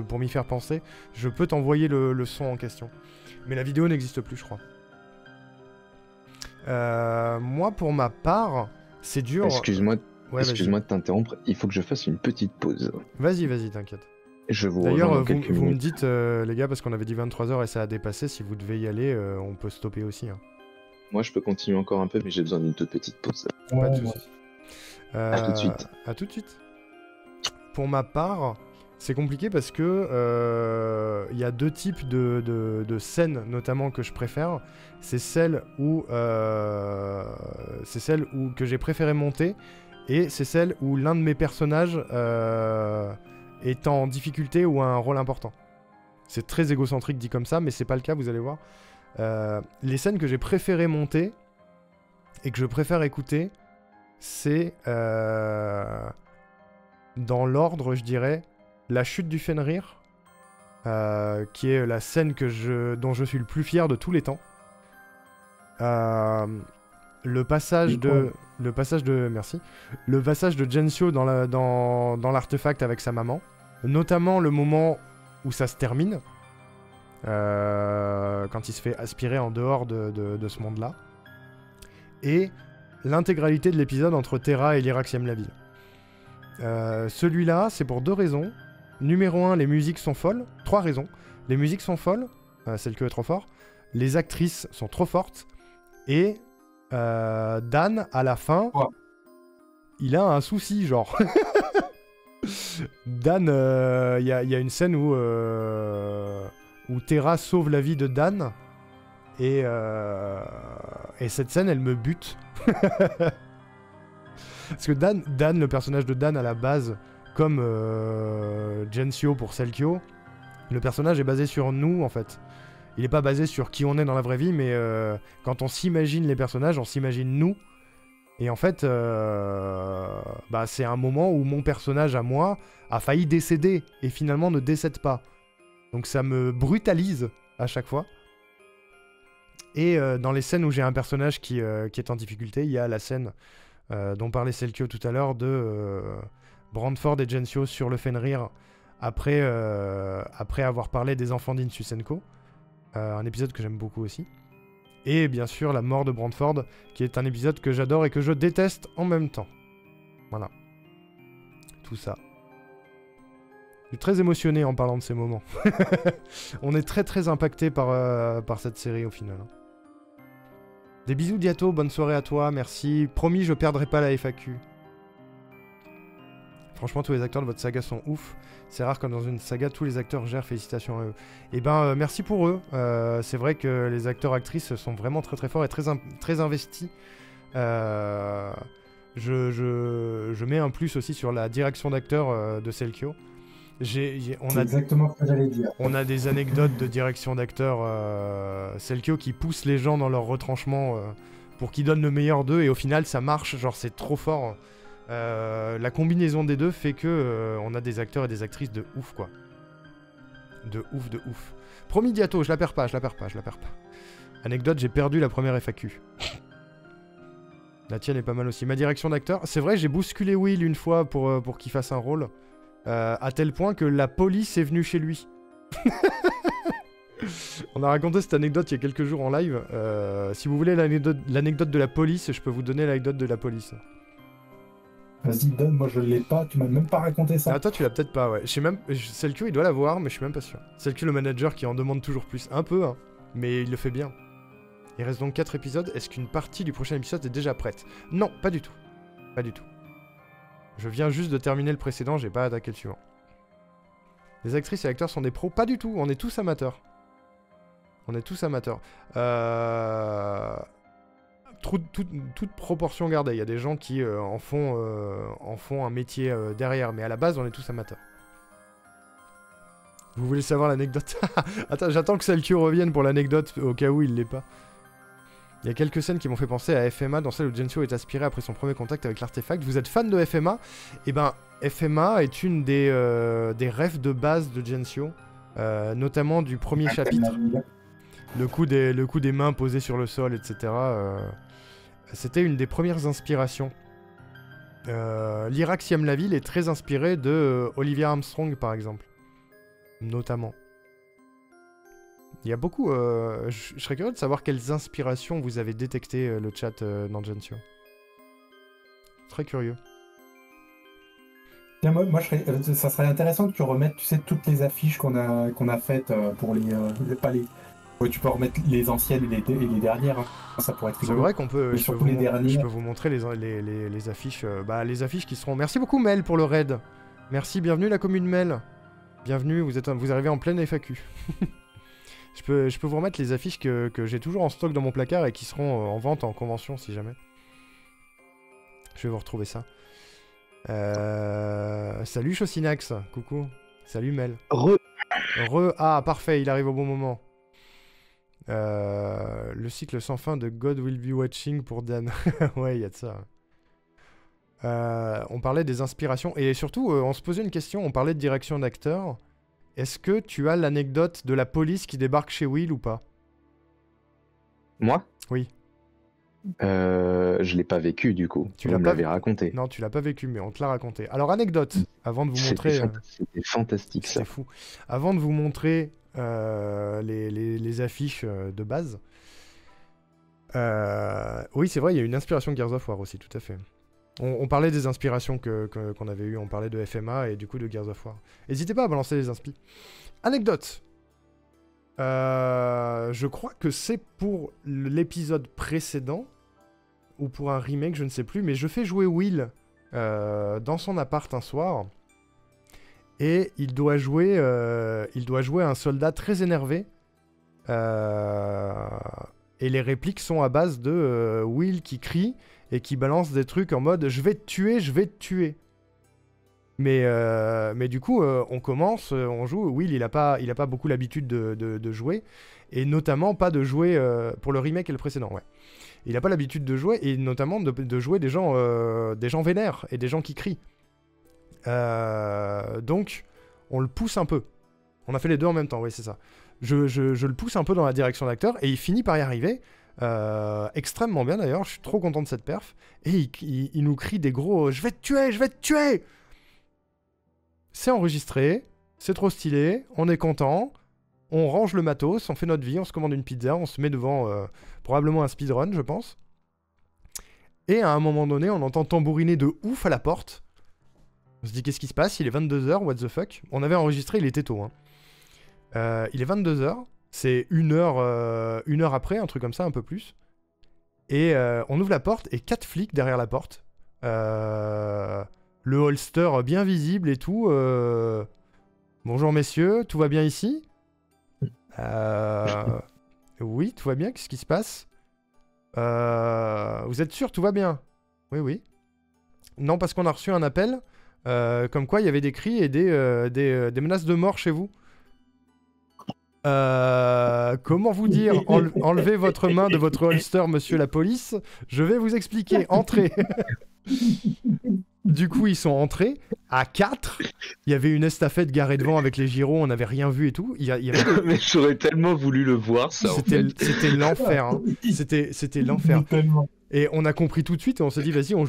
pour m'y faire penser, je peux t'envoyer le son en question. Mais la vidéo n'existe plus, je crois. Moi, pour ma part, c'est dur. Excuse-moi Ouais, de t'interrompre, il faut que je fasse une petite pause. Vas-y, t'inquiète. Je vous D'ailleurs, rejoins dans quelques vous me minutes. dites, les gars, parce qu'on avait dit 23h et ça a dépassé, si vous devez y aller, on peut stopper aussi. Hein. Moi je peux continuer encore un peu mais j'ai besoin d'une toute petite pause. Pas de soucis. À tout de suite. À tout de suite. Pour ma part, c'est compliqué parce que y a deux types de scènes, notamment, que je préfère. C'est celles où que j'ai préféré monter, et c'est celles où l'un de mes personnages est en difficulté ou a un rôle important. C'est très égocentrique dit comme ça, mais c'est pas le cas, vous allez voir. Les scènes que j'ai préféré monter et que je préfère écouter, c'est dans l'ordre, je dirais, la chute du Fenrir, qui est la scène dont je suis le plus fier de tous les temps. Le passage de Gensio dans l'artefact avec sa maman, notamment le moment où ça se termine, quand il se fait aspirer en dehors de ce monde-là, et l'intégralité de l'épisode entre Terra et l'Iraxième la ville. Celui-là, c'est pour 2 raisons. Numéro 1, les musiques sont folles. 3 raisons. Les musiques sont folles, Selkio est trop fort. Les actrices sont trop fortes. Et Dan, à la fin, il a un souci, genre. Dan, il y a une scène où Terra sauve la vie de Dan. Et cette scène, elle me bute. Parce que Dan, le personnage de Dan à la base, comme Gensio pour Selkio, le personnage est basé sur nous en fait. Il n'est pas basé sur qui on est dans la vraie vie, mais quand on s'imagine les personnages, on s'imagine nous. Et en fait, c'est un moment où mon personnage à moi a failli décéder et finalement ne décède pas. Donc ça me brutalise à chaque fois. Et dans les scènes où j'ai un personnage qui est en difficulté, il y a la scène dont parlait Selkio tout à l'heure de Brandford et Gensio sur le Fenrir après avoir parlé des enfants d'Insusenko. Un épisode que j'aime beaucoup aussi. Et bien sûr la mort de Brandford, qui est un épisode que j'adore et que je déteste en même temps. Voilà. Tout ça. Je suis très émotionné en parlant de ces moments. On est très très impacté par cette série au final. Des bisous Diato, bonne soirée à toi, merci. Promis, je perdrai pas la FAQ. Franchement, tous les acteurs de votre saga sont ouf. C'est rare comme dans une saga, tous les acteurs gèrent, félicitations à eux. Et ben, merci pour eux. C'est vrai que les acteurs-actrices sont vraiment très très forts et très investis. Je mets un plus aussi sur la direction d'acteur de Selkio. C'est exactement ce que j'allais dire. On a des anecdotes de direction d'acteur Selkio qui poussent les gens dans leur retranchement pour qu'ils donnent le meilleur d'eux et au final ça marche, genre c'est trop fort. La combinaison des deux fait que on a des acteurs et des actrices de ouf quoi. De ouf. Promis Diato, je la perds pas. Anecdote, j'ai perdu la première FAQ. La tienne est pas mal aussi. Ma direction d'acteur, c'est vrai j'ai bousculé Will une fois pour qu'il fasse un rôle. À tel point que la police est venue chez lui. On a raconté cette anecdote il y a quelques jours en live. Si vous voulez l'anecdote de la police, je peux vous donner l'anecdote de la police. Vas-y, donne, moi je l'ai pas, tu m'as même pas raconté ça. Ah, toi tu l'as peut-être pas, ouais. Selkio il doit l'avoir, mais je suis même pas sûr. Selkio le manager qui en demande toujours plus. Un peu, hein, mais il le fait bien. Il reste donc 4 épisodes. Est-ce qu'une partie du prochain épisode est déjà prête? Non, pas du tout. Pas du tout. Je viens juste de terminer le précédent, j'ai pas attaqué le suivant. Les actrices et acteurs sont des pros? Pas du tout, on est tous amateurs. Toute proportion gardée, il y a des gens qui en font un métier derrière, mais à la base on est tous amateurs. Vous voulez savoir l'anecdote? Attends, j'attends que Selkio revienne pour l'anecdote, au cas où il l'est pas. Il y a quelques scènes qui m'ont fait penser à FMA, dans celle où Gensio est aspiré après son premier contact avec l'artefact. Vous êtes fan de FMA? Eh ben, FMA est une des rêves de base de Gensio, notamment du premier chapitre. Le coup des mains posées sur le sol, etc. C'était une des premières inspirations. L'Iraxième la ville est très inspiré de Olivia Armstrong, par exemple. Notamment. Il y a beaucoup... je serais curieux de savoir quelles inspirations vous avez détectées, le chat dans Gensio. Très curieux. Bien, moi ça serait intéressant que tu remettes, tu sais, toutes les affiches qu'on a faites pour pas les... Ouais, tu peux remettre les anciennes et les dernières, hein. Ça pourrait être rigolo. C'est vrai qu'on peut... Je peux vous montrer les affiches... les affiches qui seront... Merci beaucoup Mel pour le raid. Merci, bienvenue la commune Mel. Bienvenue, vous arrivez en pleine FAQ. Je peux vous remettre les affiches que j'ai toujours en stock dans mon placard et qui seront en vente en convention si jamais. Je vais vous retrouver ça. Salut Chosinax, coucou. Salut Mel. Ah parfait, il arrive au bon moment. Le cycle sans fin de God Will Be Watching pour Dan. Ouais, il y a de ça. On parlait des inspirations et surtout on se posait une question, on parlait de direction d'acteur. Est-ce que tu as l'anecdote de la police qui débarque chez Will ou pas? Moi? Oui. Je l'ai pas vécu du coup. Tu l'avais raconté. Non, tu l'as pas vécu, mais on te l'a raconté. Alors anecdote, avant de vous montrer. C'était fantastique ça. C'est fou. Avant de vous montrer les affiches de base, Oui, c'est vrai, il y a une inspiration Gears of War aussi, tout à fait. On parlait des inspirations qu'on avait eues, on parlait de FMA et du coup de Gears of War. N'hésitez pas à balancer les inspi. Anecdote. Je crois que c'est pour l'épisode précédent ou pour un remake, je ne sais plus, mais je fais jouer Will dans son appart un soir et il doit jouer un soldat très énervé et les répliques sont à base de Will qui crie et qui balance des trucs en mode je vais te tuer, je vais te tuer. Mais du coup, on commence, on joue. Will, il a pas beaucoup l'habitude de jouer. Et notamment pas de jouer pour le remake et le précédent, ouais. Il a pas l'habitude de jouer, et notamment de jouer des gens vénères et des gens qui crient. Donc, on le pousse un peu. On a fait les deux en même temps, oui, c'est ça. Je le pousse un peu dans la direction d'acteur, et il finit par y arriver. Extrêmement bien d'ailleurs, je suis trop content de cette perf. Et il nous crie des gros « Je vais te tuer, je vais te tuer !» C'est enregistré, c'est trop stylé, on est content, on range le matos, on fait notre vie, on se commande une pizza, on se met devant probablement un speedrun, je pense. Et à un moment donné, on entend tambouriner de ouf à la porte. On se dit qu'est-ce qui se passe? Il est 22h, what the fuck? On avait enregistré, il était tôt. Hein. Il est 22h, c'est une heure après, un truc comme ça, un peu plus. Et on ouvre la porte et 4 flics derrière la porte. Le holster bien visible et tout. Bonjour messieurs, tout va bien ici? Oui, tout va bien, qu'est-ce qui se passe? Vous êtes sûr, tout va bien? Oui, oui. Non, parce qu'on a reçu un appel, comme quoi il y avait des cris et des menaces de mort chez vous. Comment vous dire? Enlevez votre main de votre holster, monsieur la police. Je vais vous expliquer. Entrez. Du coup, ils sont entrés à 4. Il y avait une estafette garée devant avec les gyros, on n'avait rien vu et tout. Il y avait Mais j'aurais tellement voulu le voir, ça. C'était l'enfer. Hein. C'était l'enfer. Et on a compris tout de suite et on s'est dit, vas-y, on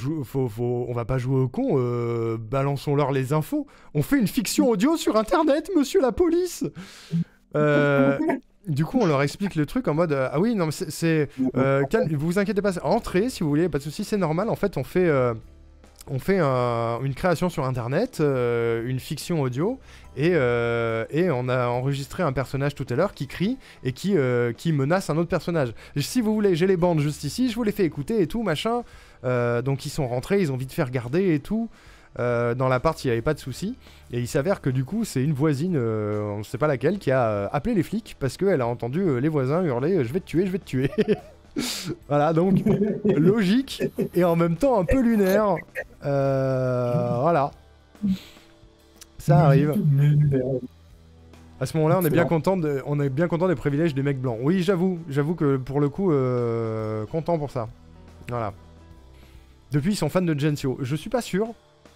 va pas jouer au con, balançons-leur les infos. On fait une fiction audio sur Internet, monsieur la police. Du coup, on leur explique le truc en mode ah oui, non, mais vous inquiétez pas, entrez si vous voulez, pas de soucis, c'est normal. En fait, on fait une création sur Internet, une fiction audio, et on a enregistré un personnage tout à l'heure qui crie et qui menace un autre personnage. Et si vous voulez, j'ai les bandes juste ici, je vous les fais écouter et tout, machin. Donc ils sont rentrés, ils ont vite fait regarder et tout. Dans l'appart, il n'y avait pas de souci. Et il s'avère que du coup, c'est une voisine, on ne sait pas laquelle, qui a appelé les flics parce qu'elle a entendu les voisins hurler « Je vais te tuer, je vais te tuer !» Voilà, donc logique et en même temps un peu lunaire. Voilà. Ça arrive. À ce moment-là, on est bien content des privilèges des mecs blancs. Oui, j'avoue que pour le coup, content pour ça. Voilà. Depuis, ils sont fans de Gensio. Je suis pas sûr.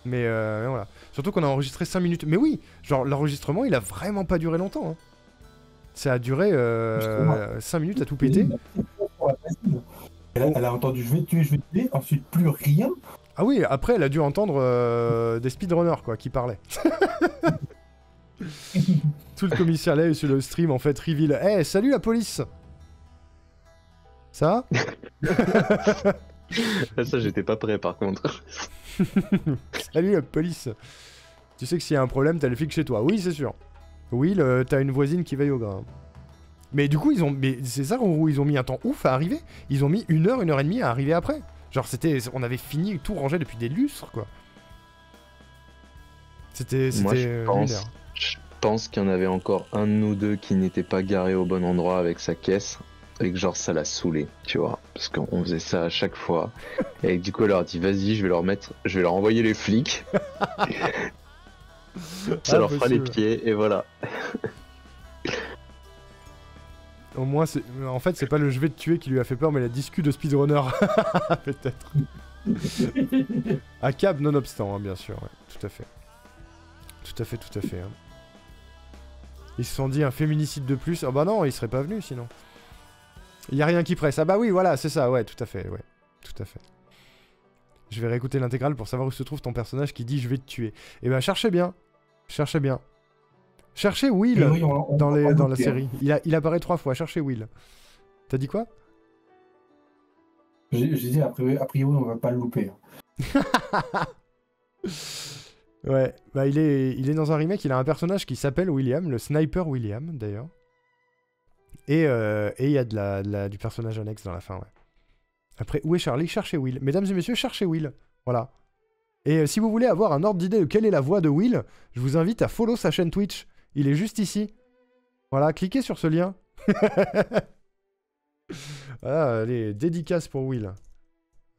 Mais voilà. Surtout qu'on a enregistré 5 minutes. Mais oui, genre l'enregistrement, il a vraiment pas duré longtemps. Hein. Ça a duré 5 minutes à tout péter. Elle a entendu je vais te tuer, ensuite plus rien. Ah oui, après elle a dû entendre des speedrunners quoi, qui parlaient. Tout le commissariat sur le stream en fait reveal. Eh, hey, salut la police. Ça Ça, j'étais pas prêt par contre. Salut la police. Tu sais que s'il y a un problème, t'as les flics chez toi. Oui, c'est sûr. Oui, t'as une voisine qui veille au grain. Mais du coup, mais c'est ça où ils ont mis un temps ouf à arriver. Ils ont mis 1 heure, 1 heure et demie à arriver après. Genre, on avait fini tout rangé depuis des lustres, quoi. C'était Moi, je pense qu'il y en avait encore un ou deux qui n'étaient pas garés au bon endroit avec sa caisse. Et que genre ça l'a saoulé, tu vois, parce qu'on faisait ça à chaque fois. Et du coup, elle leur a dit vas-y, je vais leur envoyer les flics. Ça leur fera les pieds, et voilà. Au moins, en fait, c'est pas le je vais te tuer qui lui a fait peur, mais la discu de speedrunner. Peut-être. À cab, nonobstant, hein, bien sûr, ouais, tout à fait. Tout à fait. Hein. Ils se sont dit un féminicide de plus. Ah bah non, ils seraient pas venus sinon. Il y a rien qui presse. Ah bah oui, voilà, c'est ça, ouais, tout à fait, ouais. Tout à fait. Je vais réécouter l'intégrale pour savoir où se trouve ton personnage qui dit je vais te tuer. Et bah cherchez bien. Cherchez bien. Cherchez Will oui, dans la série. Il apparaît 3 fois, cherchez Will. T'as dit quoi? J'ai dit, a priori, on va pas le louper. Ouais, bah il est dans un remake, il a un personnage qui s'appelle William, le sniper William d'ailleurs. Et il y a du personnage annexe dans la fin, ouais. Après, où est Charlie? Cherchez Will. Mesdames et messieurs, cherchez Will. Voilà. Et si vous voulez avoir un ordre d'idée de quelle est la voix de Will, je vous invite à follow sa chaîne Twitch. Il est juste ici. Voilà, cliquez sur ce lien. Voilà, les dédicaces pour Will.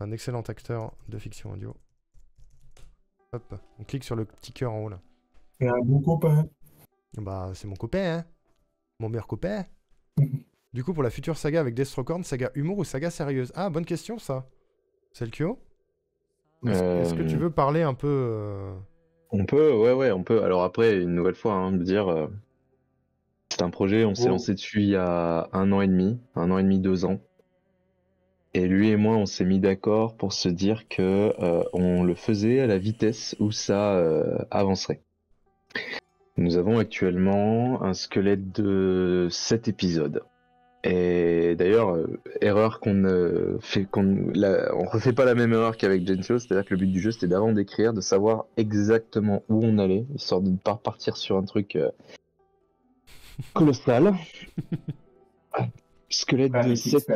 Un excellent acteur de fiction audio. Hop, on clique sur le petit cœur en haut là. C'est un bon copain. Bah, c'est mon copain, hein. Mon meilleur copain. Du coup, pour la future saga avec Destrocorn, saga humour ou saga sérieuse? Ah, bonne question ça. C'est le Kyo. Est-ce que tu veux parler un peu On peut, ouais, on peut. Alors après, une nouvelle fois, me dire, c'est un projet, on s'est lancé dessus il y a 1 an et demi, 2 ans. Et lui et moi, on s'est mis d'accord pour se dire que on le faisait à la vitesse où ça avancerait. Nous avons actuellement un squelette de 7 épisodes. Et d'ailleurs, erreur qu'on fait, on refait pas la même erreur qu'avec Gensio, c'est-à-dire que le but du jeu c'était d'avant d'écrire, de savoir exactement où on allait, histoire de ne pas repartir sur un truc colossal. Squelette de 7,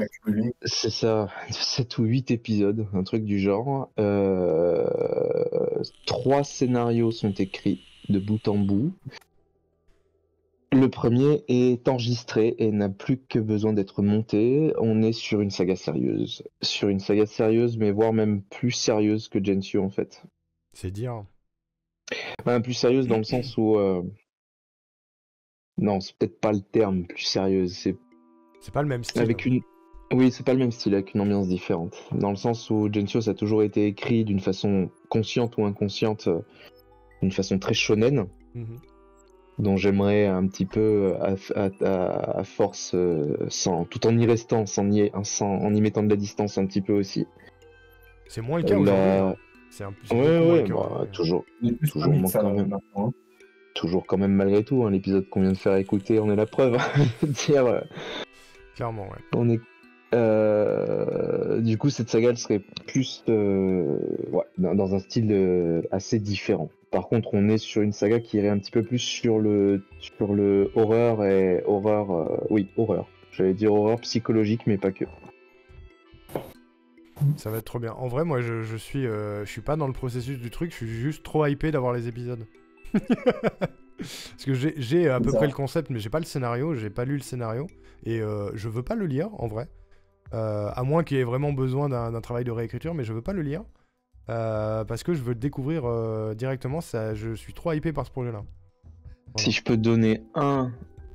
c'est ça, 7 ou 8 épisodes, un truc du genre. 3 scénarios sont écrits de bout en bout. Le premier est enregistré et n'a plus que besoin d'être monté. On est sur une saga sérieuse. Sur une saga sérieuse, mais voire même plus sérieuse que Gensio en fait. C'est dire. Enfin, plus sérieuse dans le sens où... Non, c'est peut-être pas le terme plus sérieuse. C'est pas le même style. Oui, c'est pas le même style, avec une ambiance différente. Dans le sens où Gensio, ça a toujours été écrit d'une façon consciente ou inconsciente, d'une façon très shonen. Dont j'aimerais un petit peu à force, tout en y restant, en y mettant de la distance un petit peu aussi. C'est moins le cas aujourd'hui. C'est ouais, toujours quand même. Toujours quand même malgré tout, l'épisode qu'on vient de faire écouter en est la preuve. Dire, clairement, ouais. On est. Du coup, cette saga elle serait plus dans un style assez différent. Par contre, on est sur une saga qui irait un petit peu plus sur le horreur et horreur. Horreur. J'allais dire horreur psychologique, mais pas que. Ça va être trop bien. En vrai, moi, je suis pas dans le processus du truc. Je suis juste trop hypé d'avoir les épisodes. Parce que j'ai à peu près le concept, mais j'ai pas le scénario. J'ai pas lu le scénario et je veux pas le lire en vrai. À moins qu'il y ait vraiment besoin d'un travail de réécriture, mais je veux pas le lire. Parce que je veux le découvrir directement, je suis trop hypé par ce projet-là. Voilà. Si je peux donner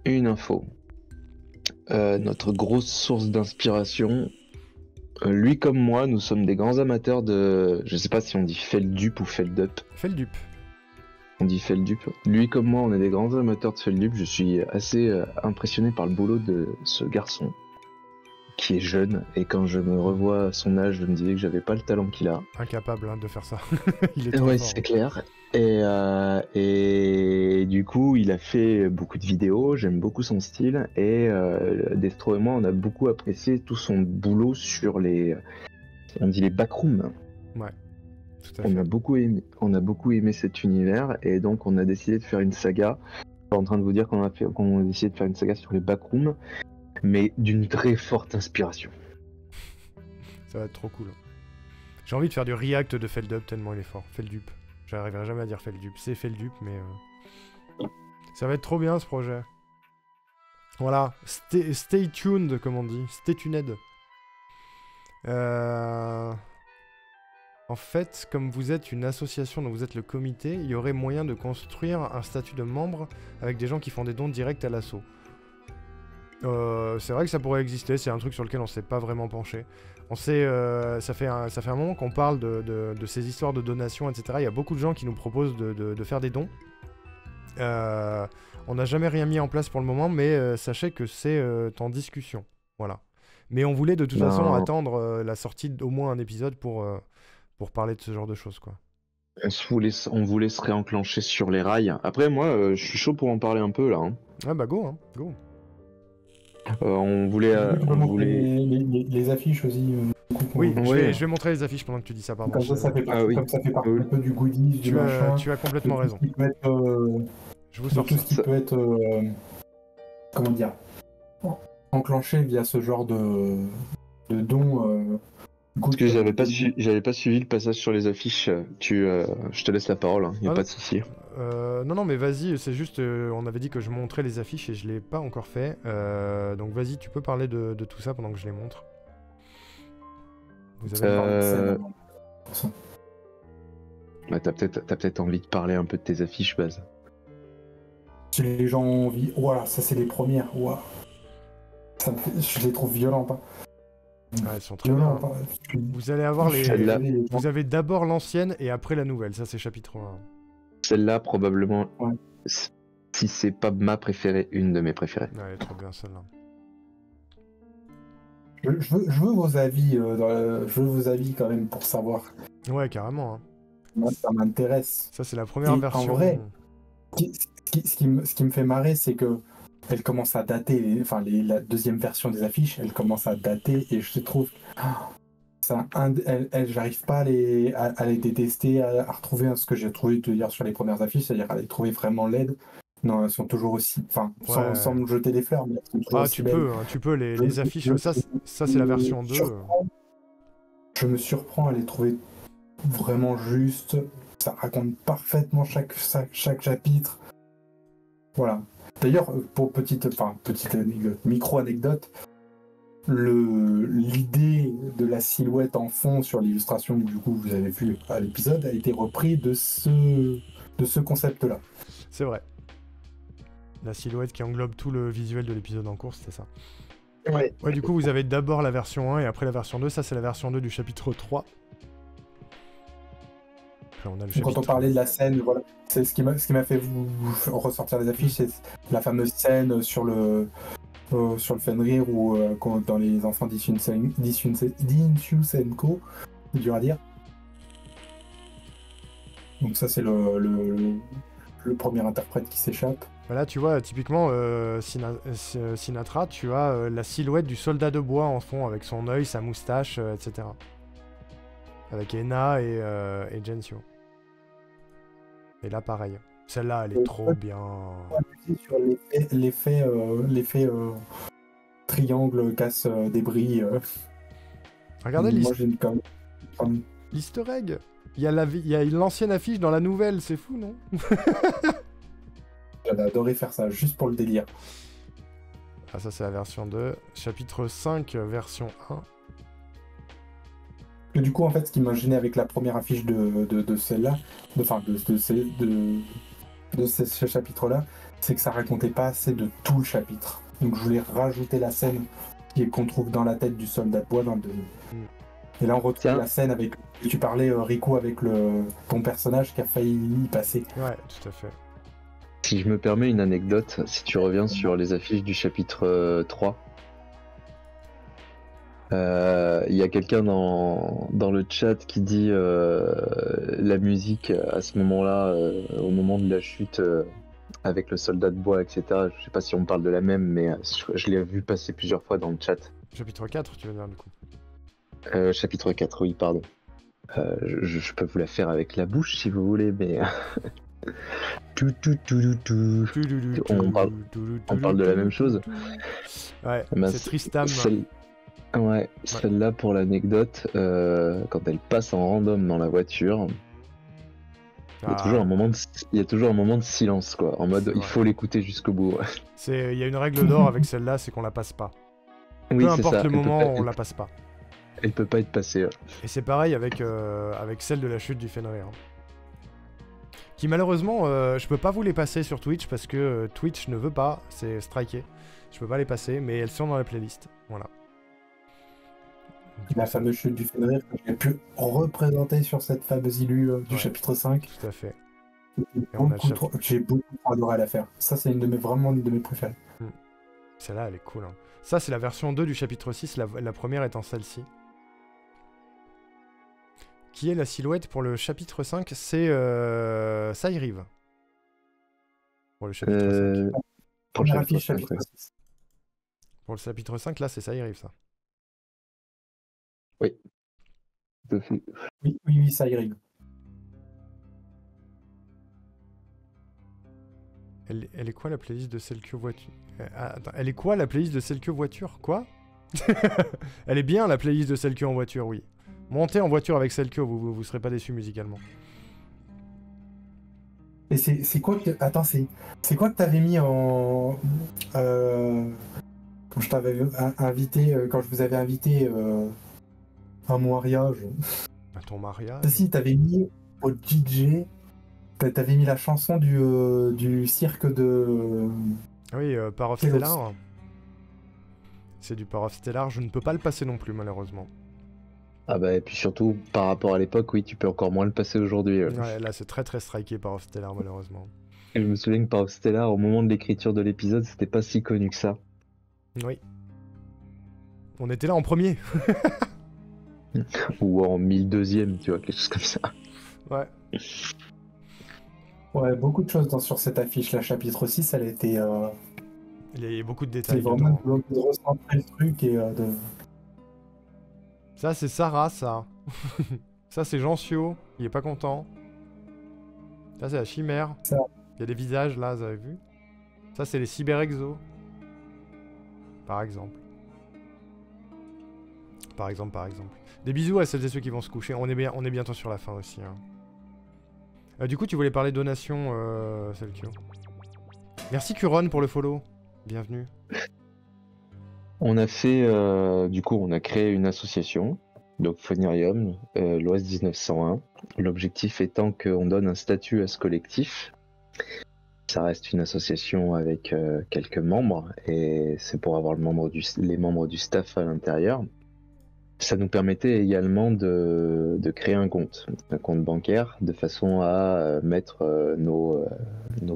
une info, notre grosse source d'inspiration, lui comme moi, nous sommes des grands amateurs de... Je sais pas si on dit Feldup ou Feldup. Feldup. On dit Feldup. Lui comme moi, on est des grands amateurs de Feldup. Je suis assez impressionné par le boulot de ce garçon, qui est jeune, et quand je me revois à son âge, je me disais que j'avais pas le talent qu'il a. Incapable de faire ça. Il est trop ouais, fort, c'est clair. Et du coup, il a fait beaucoup de vidéos, j'aime beaucoup son style, et Destro et moi, on a beaucoup apprécié tout son boulot sur on dit les backrooms. Ouais, tout à fait. On a beaucoup aimé cet univers, et donc on a décidé de faire une saga. Je suis pas en train de vous dire qu'on a décidé de faire une saga sur les backrooms, mais d'une très forte inspiration. Ça va être trop cool. J'ai envie de faire du react de Feldup tellement il est fort. Feldup. J'arriverai jamais à dire Feldup. C'est Feldup, mais... Ça va être trop bien ce projet. Voilà. Stay tuned, comme on dit. Stay tuned. En fait, comme vous êtes une association dont vous êtes le comité, il y aurait moyen de construire un statut de membre avec des gens qui font des dons directs à l'asso. C'est vrai que ça pourrait exister, c'est un truc sur lequel on s'est pas vraiment penché. On sait, ça fait un moment qu'on parle de ces histoires de donations, etc. Il y a beaucoup de gens qui nous proposent de faire des dons. On n'a jamais rien mis en place pour le moment, mais sachez que c'est en discussion. Voilà. Mais on voulait de toute façon attendre la sortie d'au moins un épisode pour parler de ce genre de choses, quoi. On vous laisserait enclencher sur les rails. Après, moi, je suis chaud pour en parler un peu, là. Ah bah go, hein, go. On voulait... Tu peux on montrer voulait... les affiches aussi. Oui, Ouais. je vais montrer les affiches pendant que tu dis ça, pardon. Comme ça fait partie, Ah oui. comme ça fait partie Oui. un peu du goodies, du Tu machin. as complètement de tout raison. ce qui peut être, Je vous de sors tout ça. ce qui peut être comment dire, enclenché via ce genre de dons. Parce que j'avais pas suivi le passage sur les affiches. Je te laisse la parole, il n'y a Ah, pas de souci. Non, mais vas-y, c'est juste, on avait dit que je montrais les affiches et je l'ai pas encore fait. Donc vas-y, tu peux parler de tout ça pendant que je les montre. Vous avez Ouais, t'as peut-être envie de parler un peu de tes affiches, Baz. Si les gens ont envie, voilà, ça c'est les premières. Ouah. Je les trouve violentes. Hein. Ouais, elles sont très bien. Violentes. Hein. Vous allez avoir Celle-là. Vous avez d'abord l'ancienne et après la nouvelle. Ça, c'est chapitre 1. Celle-là, probablement, Ouais. si c'est pas ma préférée, une de mes préférées. Ouais, elle est trop bien celle-là. Je veux vos avis, je veux vos avis quand même pour savoir. Ouais, carrément. Hein. Moi, ça m'intéresse. Ça, c'est la première Et version. en vrai, ce qui me fait marrer, c'est que elle commence à dater, la deuxième version des affiches, elle commence à dater et je trouve, j'arrive pas à les détester, à retrouver ce que j'ai trouvé de dire sur les premières affiches, c'est-à-dire à les trouver vraiment laides. Non, elles sont toujours aussi, Ouais. sans me jeter des fleurs, mais elles sont toujours Ah, aussi tu belles. peux, hein, tu peux. Les affiches, ça, c'est la version 2. Je me surprends à les trouver vraiment justes. Ça raconte parfaitement chaque chapitre. Voilà. D'ailleurs, pour petite anecdote, micro-anecdote, l'idée de la silhouette en fond sur l'illustration que du coup vous avez vu à l'épisode a été repris de ce concept-là. C'est vrai. La silhouette qui englobe tout le visuel de l'épisode en cours, c'était ça. Ouais. Ouais, du coup, vous avez d'abord la version 1 et après la version 2. Ça, c'est la version 2 du chapitre 3. Après, on a le Quand chapitre... on parlait de la scène, voilà, c'est ce qui m'a fait vous ressortir les affiches, c'est la fameuse scène sur le Fenrir ou dans les enfants d'Inchusenko, dur à dire. Donc ça c'est le premier interprète qui s'échappe. Là, tu vois, typiquement, Sinatra, tu as la silhouette du soldat de bois en fond, avec son œil, sa moustache, etc. Avec Enna et Gensio. Et là, pareil. Celle-là, elle est trop bien. Sur l'effet triangle casse débris. Regardez Moi, j'ai quand même... l'easter egg. Il y a l'ancienne affiche dans la nouvelle, c'est fou, non? J'avais adoré faire ça, juste pour le délire. Ah, ça, c'est la version 2. Chapitre 5, version 1. Et du coup, en fait, ce qui m'a gêné avec la première affiche de celle-là, de ce chapitre-là, c'est que ça racontait pas assez de tout le chapitre. Donc je voulais rajouter la scène qu'on trouve dans la tête du soldat de bois dans le deuxième. Et là, on retrouve la scène avec... Tu parlais, Rico, avec ton personnage qui a failli y passer. Ouais, tout à fait. Si je me permets une anecdote, si tu reviens sur les affiches du chapitre 3, il y a quelqu'un dans le chat qui dit la musique à ce moment-là, au moment de la chute avec le soldat de bois, etc. Je sais pas si on parle de la même, mais je l'ai vu passer plusieurs fois dans le chat. Chapitre 4, tu veux dire, du coup. Chapitre 4, oui, pardon. Je peux vous la faire avec la bouche si vous voulez, mais... On parle de la même chose. Ouais, c'est Tristam. Celle-là, pour l'anecdote, quand elle passe en random dans la voiture, il y a toujours un moment de silence, quoi, en mode il faut l'écouter jusqu'au bout. Il y a une règle d'or avec celle-là, c'est qu'on la passe pas. Oui, peu importe le moment, on la passe pas. Elle peut pas être passée. Et c'est pareil avec celle de la chute du Fenrir. Qui malheureusement, je peux pas vous les passer sur Twitch parce que Twitch ne veut pas, c'est striké. Je peux pas les passer, mais elles sont dans la playlist. Voilà. La fameuse chute du Fenrir que j'ai pu représenter sur cette fameuse illu du chapitre 5. Tout à fait. J'ai beaucoup adoré à la faire. Ça, c'est vraiment une de mes préférées. Celle-là, elle est cool. Hein. Ça, c'est la version 2 du chapitre 6, la première étant celle-ci. Qui est la silhouette pour le chapitre 5, c'est Saïriv. Pour le chapitre 5. Première affiche, chapitre 6. Pour le chapitre 5, là, c'est ça, il arrive, ça. Oui. Tout à fait. Oui, ça y arrive. Elle est quoi la playlist de Selkio voiture? Attends, elle est quoi la playlist de Selkio voiture? Quoi? Elle est bien la playlist de Selkio en voiture, oui. Montez en voiture avec Selkio, vous serez pas déçus musicalement. Et c'est quoi que... Attends, c'est quoi que t'avais mis en... quand je t'avais invité, quand je vous avais invité à mon mariage. À ton mariage? Si, t'avais mis au DJ, t'avais mis la chanson du cirque de... Oui, Power of Kélos. Stellar. C'est du Power of Stellar, je ne peux pas le passer non plus, malheureusement. Ah bah et puis surtout par rapport à l'époque, oui, tu peux encore moins le passer aujourd'hui. Ouais, là, c'est très très striké Power of Stellar, malheureusement. Et je me souviens que par Stellar, au moment de l'écriture de l'épisode, c'était pas si connu que ça. Oui. On était là en premier. Ou en 1002ème, tu vois, quelque chose comme ça. Ouais. Ouais, beaucoup de choses sur cette affiche. La chapitre 6, elle a été... Il y a beaucoup de c'est détails vraiment dedans. de recentrer le truc et de... Ça, c'est Sarah, ça. Ça, c'est Jancio. Il est pas content. Ça, c'est la chimère. Ça. Il y a des visages, là, vous avez vu? Ça, c'est les cyberexos. Par exemple. Par exemple. Des bisous à celles et ceux qui vont se coucher. On est bientôt sur la fin aussi. Hein. Du coup, tu voulais parler donation, Selkio. Merci Curon pour le follow. Bienvenue. On a fait, du coup, on a créé une association, donc Phonirium, l'Ouest 1901. L'objectif étant qu'on donne un statut à ce collectif. Ça reste une association avec quelques membres, et c'est pour avoir les membres du staff à l'intérieur. Ça nous permettait également de créer un compte bancaire, de façon à mettre nos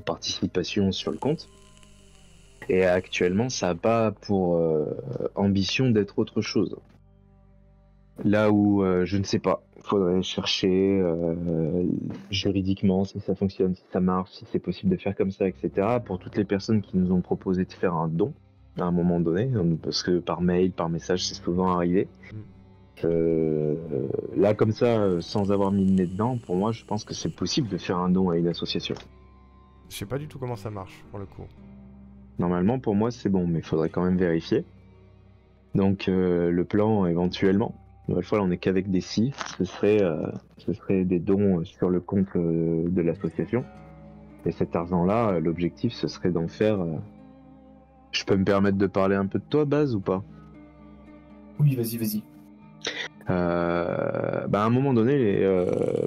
participations sur le compte. Et actuellement, ça n'a pas pour ambition d'être autre chose. Là où je ne sais pas, il faudrait chercher juridiquement si ça fonctionne, si ça marche, si c'est possible de faire comme ça, etc. Pour toutes les personnes qui nous ont proposé de faire un don à un moment donné, parce que par mail, par message, c'est souvent arrivé. Là, comme ça, sans avoir mis le nez dedans, pour moi, je pense que c'est possible de faire un don à une association. Je sais pas du tout comment ça marche, pour le coup. Normalement, pour moi, c'est bon, mais il faudrait quand même vérifier. Donc, le plan, éventuellement, une fois, là, on n'est qu'avec des si, ce serait des dons sur le compte de l'association. Et cet argent-là, l'objectif, ce serait d'en faire... Je peux me permettre de parler un peu de toi, Baz, ou pas? Oui, vas-y. À un moment donné,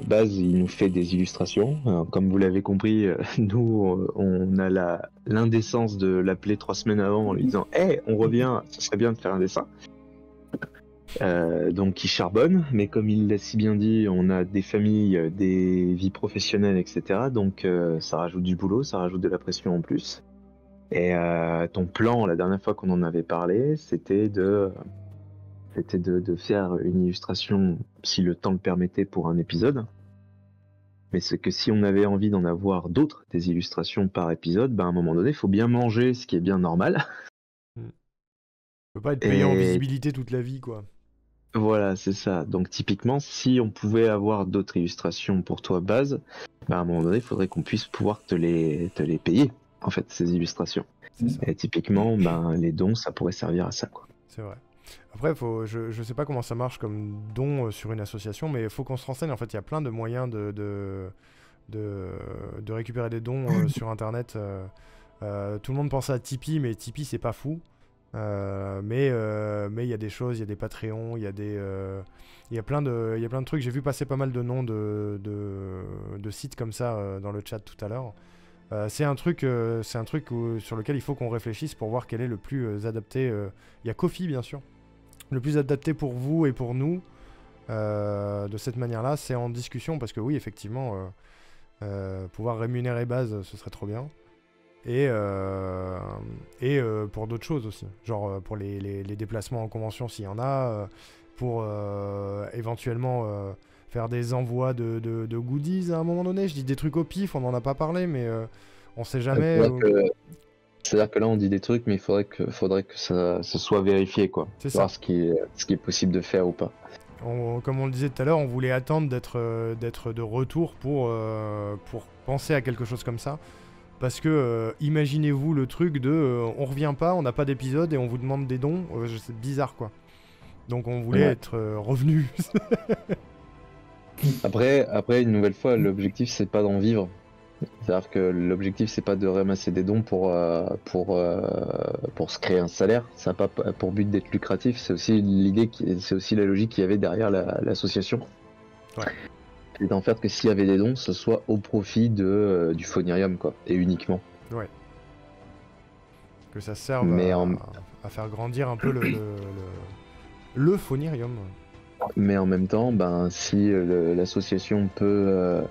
Baz, il nous fait des illustrations. Alors, comme vous l'avez compris, nous, on a l'indécence de l'appeler 3 semaines avant en lui disant « Hey, on revient, ça serait bien de faire un dessin ». Donc il charbonne, mais comme il l'a si bien dit, on a des familles, des vies professionnelles, etc. Donc ça rajoute du boulot, ça rajoute de la pression en plus. Et ton plan, la dernière fois qu'on en avait parlé, c'était de faire une illustration, si le temps le permettait, pour un épisode. Mais c'est que si on avait envie d'en avoir d'autres, des illustrations par épisode, à un moment donné, il faut bien manger, ce qui est bien normal. On peut pas être payé en visibilité toute la vie, quoi. Voilà, c'est ça. Donc typiquement, si on pouvait avoir d'autres illustrations pour toi, Baz, à un moment donné, il faudrait qu'on puisse pouvoir te les payer, en fait, ces illustrations. Et typiquement, les dons, ça pourrait servir à ça, quoi. C'est vrai. Après, je sais pas comment ça marche comme don sur une association, mais il faut qu'on se renseigne. En fait, il y a plein de moyens de récupérer des dons sur Internet. Tout le monde pense à Tipeee, mais Tipeee, c'est pas fou. Mais il y a des choses, il y a des Patreons, il y a plein de trucs. J'ai vu passer pas mal de noms de sites comme ça dans le chat tout à l'heure. C'est un truc sur lequel il faut qu'on réfléchisse pour voir quel est le plus adapté. Il y a Ko-fi, bien sûr. Le plus adapté pour vous et pour nous. De cette manière-là, c'est en discussion parce que oui, effectivement, pouvoir rémunérer Baz, ce serait trop bien. Et pour d'autres choses aussi, genre pour les déplacements en convention s'il y en a, pour éventuellement faire des envois de goodies à un moment donné. Je dis des trucs au pif, on n'en a pas parlé, mais on sait jamais. C'est-à-dire que là, on dit des trucs, mais faudrait que ça soit vérifié, quoi. C'est Voir ça. ce qui est possible de faire ou pas. Comme on le disait tout à l'heure, on voulait attendre d'être de retour pour penser à quelque chose comme ça. Parce que imaginez-vous le truc de on revient pas, on n'a pas d'épisode et on vous demande des dons, c'est bizarre quoi. Donc on voulait Ouais. être revenu. Après, une nouvelle fois, l'objectif, c'est pas d'en vivre. C'est-à-dire que l'objectif, c'est pas de ramasser des dons pour se créer un salaire. Ça n'a pas pour but d'être lucratif. C'est aussi c'est aussi la logique qu'il y avait derrière l'association. Ouais. Et d'en faire que s'il y avait des dons, ce soit au profit du Phonirium, quoi, et uniquement. Ouais. Que ça serve Mais à faire grandir un peu le Phonirium. Mais en même temps, ben, si l'association peut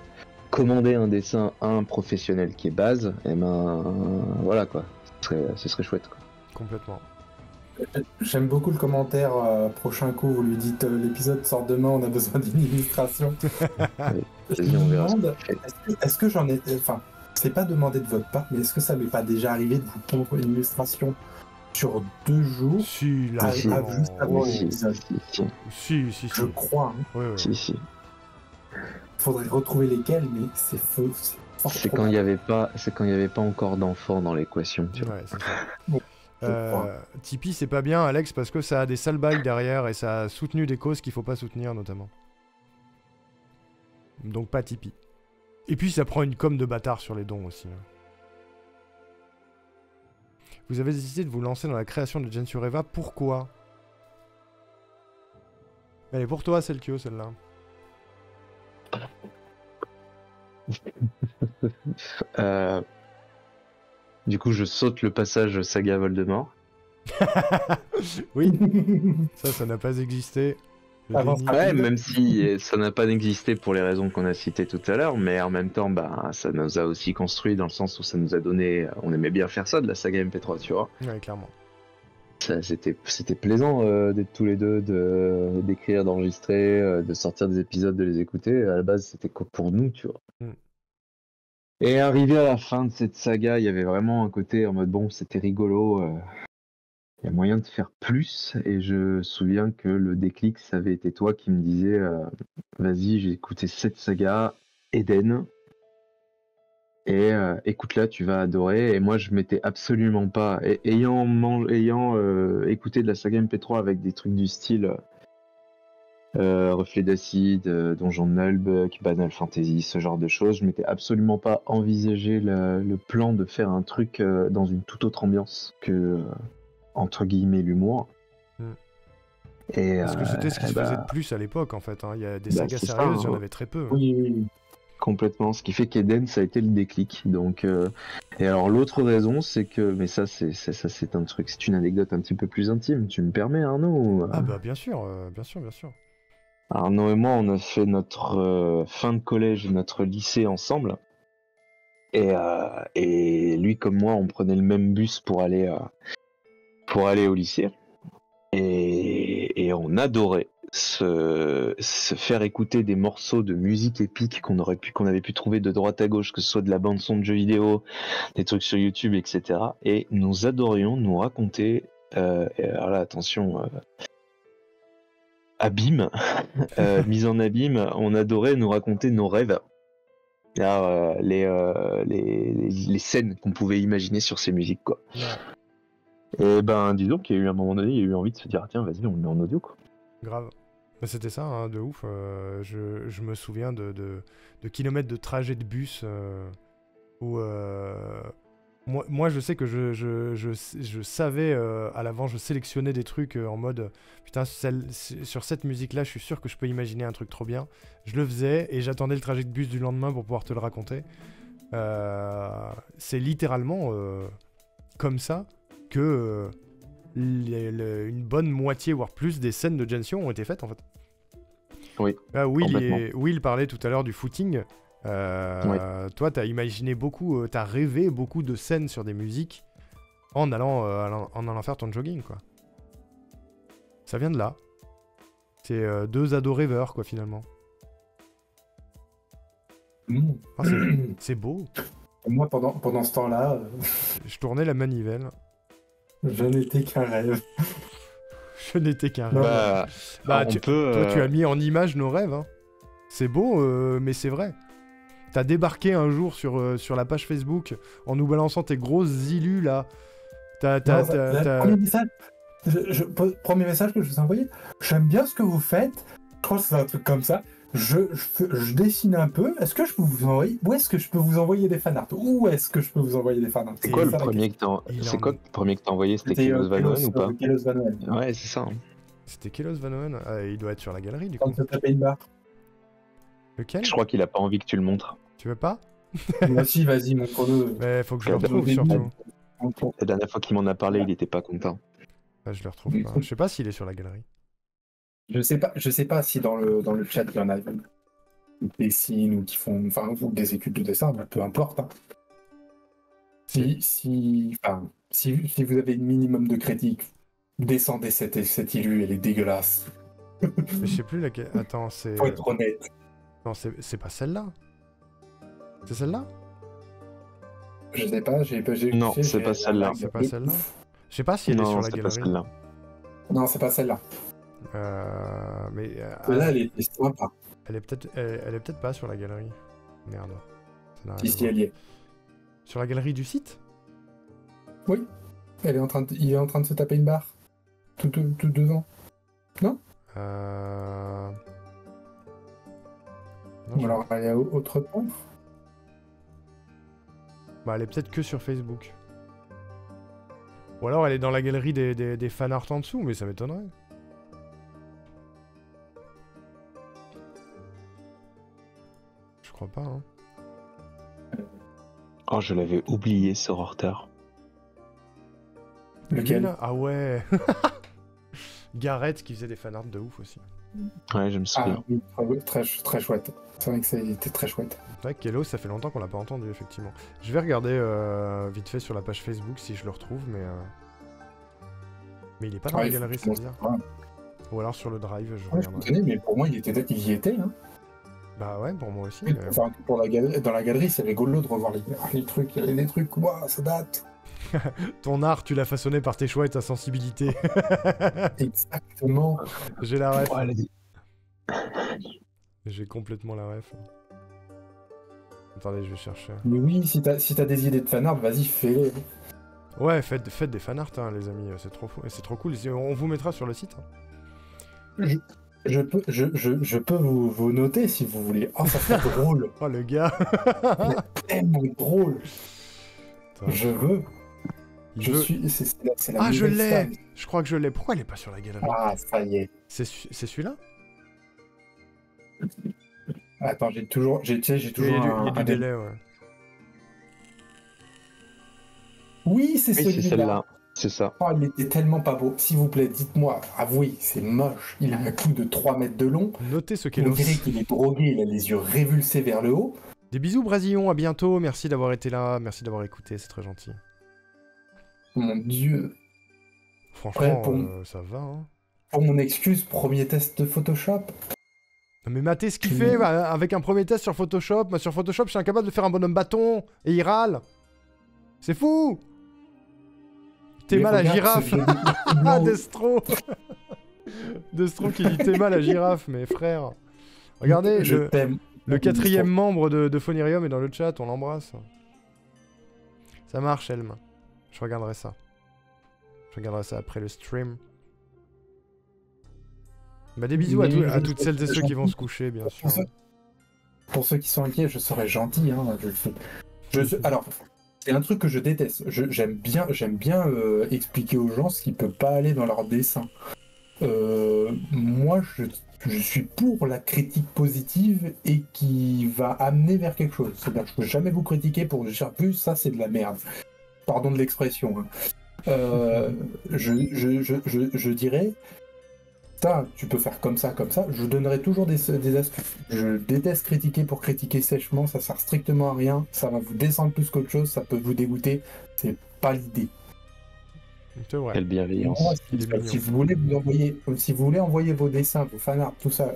commander un dessin à un professionnel qui est base, et ben voilà quoi, ce serait chouette quoi. Complètement. J'aime beaucoup le commentaire prochain coup, vous lui dites l'épisode sort demain, on a besoin d'une illustration. Je Vas-y, on me verra ce demande, qu'il fait. est-ce que j'en ai. Enfin, c'est pas demandé de votre part, mais est-ce que ça m'est pas déjà arrivé de vous prendre une illustration sur 2 jours Si, là, Ah, si. juste avant Si, l'épisode? Si. Je crois. Hein. Ouais. Si. Faudrait retrouver lesquels, mais c'est faux. C'est quand il n'y avait pas encore d'enfants dans l'équation. Tu vois. Ouais, c'est ça. Bon, je crois. Tipeee, c'est pas bien, Alex, parce que ça a des sales bails derrière et ça a soutenu des causes qu'il faut pas soutenir, notamment. Donc pas Tipeee. Et puis ça prend une com de bâtard sur les dons aussi. Vous avez décidé de vous lancer dans la création de Gensureva, pourquoi? Elle est pour toi, Selkio, celle-là. Du coup, je saute le passage saga Voldemort. Oui, ça n'a pas existé. Je Avant dénie. ça. Ouais, même si ça n'a pas existé pour les raisons qu'on a citées tout à l'heure, mais en même temps, bah, ça nous a aussi construit dans le sens où ça nous a donné. On aimait bien faire ça de la saga MP3, tu vois. Ouais, clairement. C'était plaisant d'être tous les deux, d'écrire, d'enregistrer, de sortir des épisodes, de les écouter. À la base, c'était quoi pour nous, tu vois. Mm. Et arrivé à la fin de cette saga, il y avait vraiment un côté en mode bon, c'était rigolo. Il y a moyen de faire plus. Et je me souviens que le déclic, ça avait été toi qui me disais vas-y, j'ai écouté cette saga, Eden. Et écoute-la, tu vas adorer. Et moi, je m'étais absolument pas. Ayant écouté de la saga MP3 avec des trucs du style Reflet d'acide, Donjon de Nullbuck, Banal Fantasy, ce genre de choses, je m'étais absolument pas envisagé le plan de faire un truc dans une toute autre ambiance que, entre guillemets, l'humour. Mm. Et, Parce que c'était ce qui se faisait de bah, plus à l'époque, en fait. Hein. Il y a des bah, sagas c'est ça, sérieuses, il y en hein. avait très peu. Oui. Complètement, ce qui fait qu'Eden, ça a été le déclic. Donc, et alors l'autre raison, c'est que, mais ça c'est un truc, c'est une anecdote un petit peu plus intime. Tu me permets, Arnaud? Ah bah bien sûr. Arnaud et moi, on a fait notre fin de collège, notre lycée ensemble. Et lui comme moi, on prenait le même bus pour aller au lycée. Et on adorait se faire écouter des morceaux de musique épique qu'on avait pu trouver de droite à gauche, que ce soit de la bande son de jeux vidéo, des trucs sur YouTube, etc. Et nous adorions nous raconter, et alors là attention, abîme, mise en abîme, on adorait nous raconter nos rêves. Alors, les scènes qu'on pouvait imaginer sur ces musiques, quoi. Ouais. Et ben dis donc, il y a eu un moment donné, il y a eu envie de se dire tiens, vas-y, on le met en audio, quoi. Grave. Bah, c'était ça, hein, de ouf. Je me souviens de kilomètres de trajet de bus où moi je sais que je savais à l'avant, je sélectionnais des trucs en mode putain, sur cette musique-là, je suis sûr que je peux imaginer un truc trop bien. Je le faisais et j'attendais le trajet de bus du lendemain pour pouvoir te le raconter. C'est littéralement comme ça que une bonne moitié, voire plus, des scènes de Gensio ont été faites en fait. Oui, Will parlait tout à l'heure du footing. Toi, t'as imaginé beaucoup, t'as rêvé beaucoup de scènes sur des musiques en allant faire ton jogging, quoi. Ça vient de là. C'est deux ados rêveurs, quoi, finalement. Mm. Ah, c'est beau. Moi, pendant ce temps-là, Je tournais la manivelle. je n'étais qu'un rêve. Je n'étais qu'un Non, rêve. Bah, on tu, peut. toi, tu as mis en image nos rêves. Hein. C'est beau, mais c'est vrai. T'as débarqué un jour sur la page Facebook en nous balançant tes grosses illus là. Premier message, premier message que je vous ai envoyé. J'aime bien ce que vous faites. Je crois que c'est un truc comme ça. Je dessine un peu. Est-ce que je peux vous envoyer? Où est-ce que je peux vous envoyer des fanarts? Où est-ce que je peux vous envoyer des fanarts? C'est quoi le premier que t'as envoyé? C'était Kelos Van Oen ou pas? Kelos Van Oen. Ouais, c'est ça. Hein. C'était Kelos Van Oen. Il doit être sur la galerie du Quand coup. tu tapes une barre. Lequel? Je crois qu'il a pas envie que tu le montres. Tu veux pas? Moi aussi, vas-y, montre-le. Mais faut que je le Au retrouve début. surtout. La dernière fois qu'il m'en a parlé, il était pas content. Ah, je le retrouve pas. Je sais pas s'il est sur la galerie. Je sais pas si dans le chat il y en a qui dessinent ou qui font, enfin, ou des études de dessin, mais peu importe. Hein. Si vous avez le minimum de critique, descendez cette illu, elle est dégueulasse. Mais je sais plus laquelle. Attends, c'est. Faut être honnête. Non, c'est pas celle-là. C'est celle-là? Je sais pas, j'ai Non, c'est pas celle-là. C'est pas celle-là? Je sais pas si elle est sur Non, la c'est pas galerie. celle-là. Non, c'est pas celle-là. Mais Là, elle est sympa. elle est peut-être pas sur la galerie. Merde. Ça n'a rien à Ici, voir. elle y est. Sur la galerie du site? Oui. Il est en train de se taper une barre. Tout devant. Non, Ou je- alors elle est autre part. Bah, elle est peut-être que sur Facebook. Ou alors elle est dans la galerie des fanarts en dessous, mais ça m'étonnerait. Je crois pas, hein. Oh, je l'avais oublié, ce retard. Lequel? Lui, là Ah ouais. Gareth qui faisait des fanarts de ouf aussi. Ouais, je me souviens. Ah oui, très chouette. C'est vrai que ça a été très chouette. C'est vrai que Kelos, ça fait longtemps qu'on l'a pas entendu, effectivement. Je vais regarder vite fait sur la page Facebook si je le retrouve, mais il est pas dans la galerie, c'est bizarre. Ouais, Ou alors sur le drive, je je regarderai. connais, mais pour moi, il y était. Hein. Bah ouais, pour moi aussi. Enfin, dans la galerie, c'est rigolo de revoir les trucs. Il y a des trucs, waouh, ça date. Ton art, tu l'as façonné par tes choix et ta sensibilité. Exactement. J'ai la ref. Oh, elle a dit- J'ai complètement la ref. Attendez, je vais chercher. Mais oui, si t'as des idées de fanart, vas-y, fais-les. Ouais, faites des fanarts, hein, les amis, c'est trop fou. Et c'est trop cool. On vous mettra sur le site. Hein. Je peux vous noter si vous voulez. Oh, ça fait drôle. Oh, le gars. Tellement drôle. Attends, Je veux. il veut- C'est la Ah, je nouvelle l'ai. salle. Je crois que je l'ai. Pourquoi elle est pas sur la galerie? Ah, ça y est. C'est celui-là? Attends, j'ai toujours Il y a un du délai, ouais. Oui, c'est Oui, celui-là. c'est celle-là. C'est ça. Oh, il était tellement pas beau. S'il vous plaît, dites-moi. Avouez, c'est moche. Il a un cou de 3 mètres de long. Notez ce On Kelos. dirait qu'il est drogué. Il a les yeux révulsés vers le haut. Des bisous, Brasillon. À bientôt. Merci d'avoir été là. Merci d'avoir écouté. C'est très gentil. Mon Dieu. Franchement, Ouais, ça va, hein. Pour mon excuse, premier test de Photoshop. Non, mais matez ce qu'il fait avec un premier test sur Photoshop. Moi, sur Photoshop, je suis incapable de faire un bonhomme bâton et il râle. C'est fou. T'es Mais mal à regarde girafe. ce vieux Ah, blanc. Destro. Destro qui dit t'es mal à girafe, mais frère. Regardez, Je t'aime. le quatrième membre de Phonirium est dans le chat, on l'embrasse. Ça marche, Elm. Je regarderai ça. Je regarderai ça après le stream. Bah des bisous à toutes celles et ceux qui vont se coucher, bien sûr. Pour ceux qui sont inquiets, je serais gentil. Hein. Alors, c'est un truc que je déteste. J'aime bien expliquer aux gens ce qui peut pas aller dans leur dessin. Moi, je suis pour la critique positive et qui va amener vers quelque chose. C'est-à-dire que je peux jamais vous critiquer pour dire plus ça c'est de la merde. Pardon de l'expression. Hein. Je dirais ça, tu peux faire comme ça. Je donnerai toujours des astuces. Je déteste critiquer pour critiquer sèchement, ça sert strictement à rien. Ça va vous descendre plus qu'autre chose, ça peut vous dégoûter. C'est pas l'idée. C'est vrai. Quelle bienveillance. Moi, Il est mignon. si vous voulez envoyer vos dessins, vos fanarts, tout ça,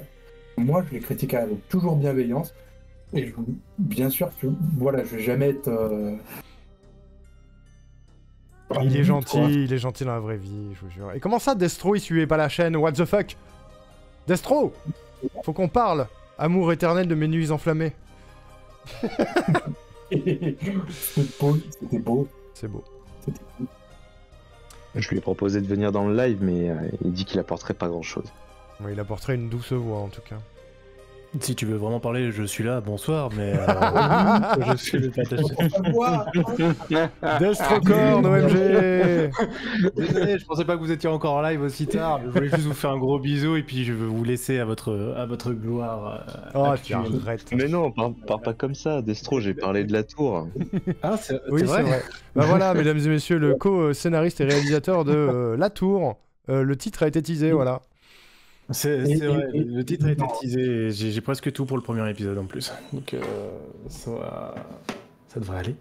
moi je les critiquerai avec toujours bienveillance. Et bien sûr que, voilà, je vais jamais être... Il est gentil dans la vraie vie, je vous jure. Et comment ça, Destro, il suivait pas la chaîne? What the fuck? Destro! Faut qu'on parle! Amour éternel de mes nuits enflammées. C'était beau, c'était beau. C'est beau. C'était beau. Je lui ai proposé de venir dans le live, mais il dit qu'il apporterait pas grand-chose. Ouais, il apporterait une douce voix, en tout cas. Si tu veux vraiment parler, je suis là, bonsoir, mais je suis le pataché. Destrocorn, OMG! Désolé, je pensais pas que vous étiez encore en live aussi tard. Je voulais juste vous faire un gros bisou et puis je veux vous laisser à votre gloire. Oh, tu actuelle. arrêtes. Mais non, parle pas comme ça, Destro, j'ai parlé de la tour. Ah, c'est Oui, c'est vrai. Bah voilà, mesdames et messieurs, le co-scénariste et réalisateur de La Tour. Le titre a été teasé, voilà. C'est vrai, le titre a été teasé et j'ai presque tout pour le premier épisode en plus. Donc ça devrait aller.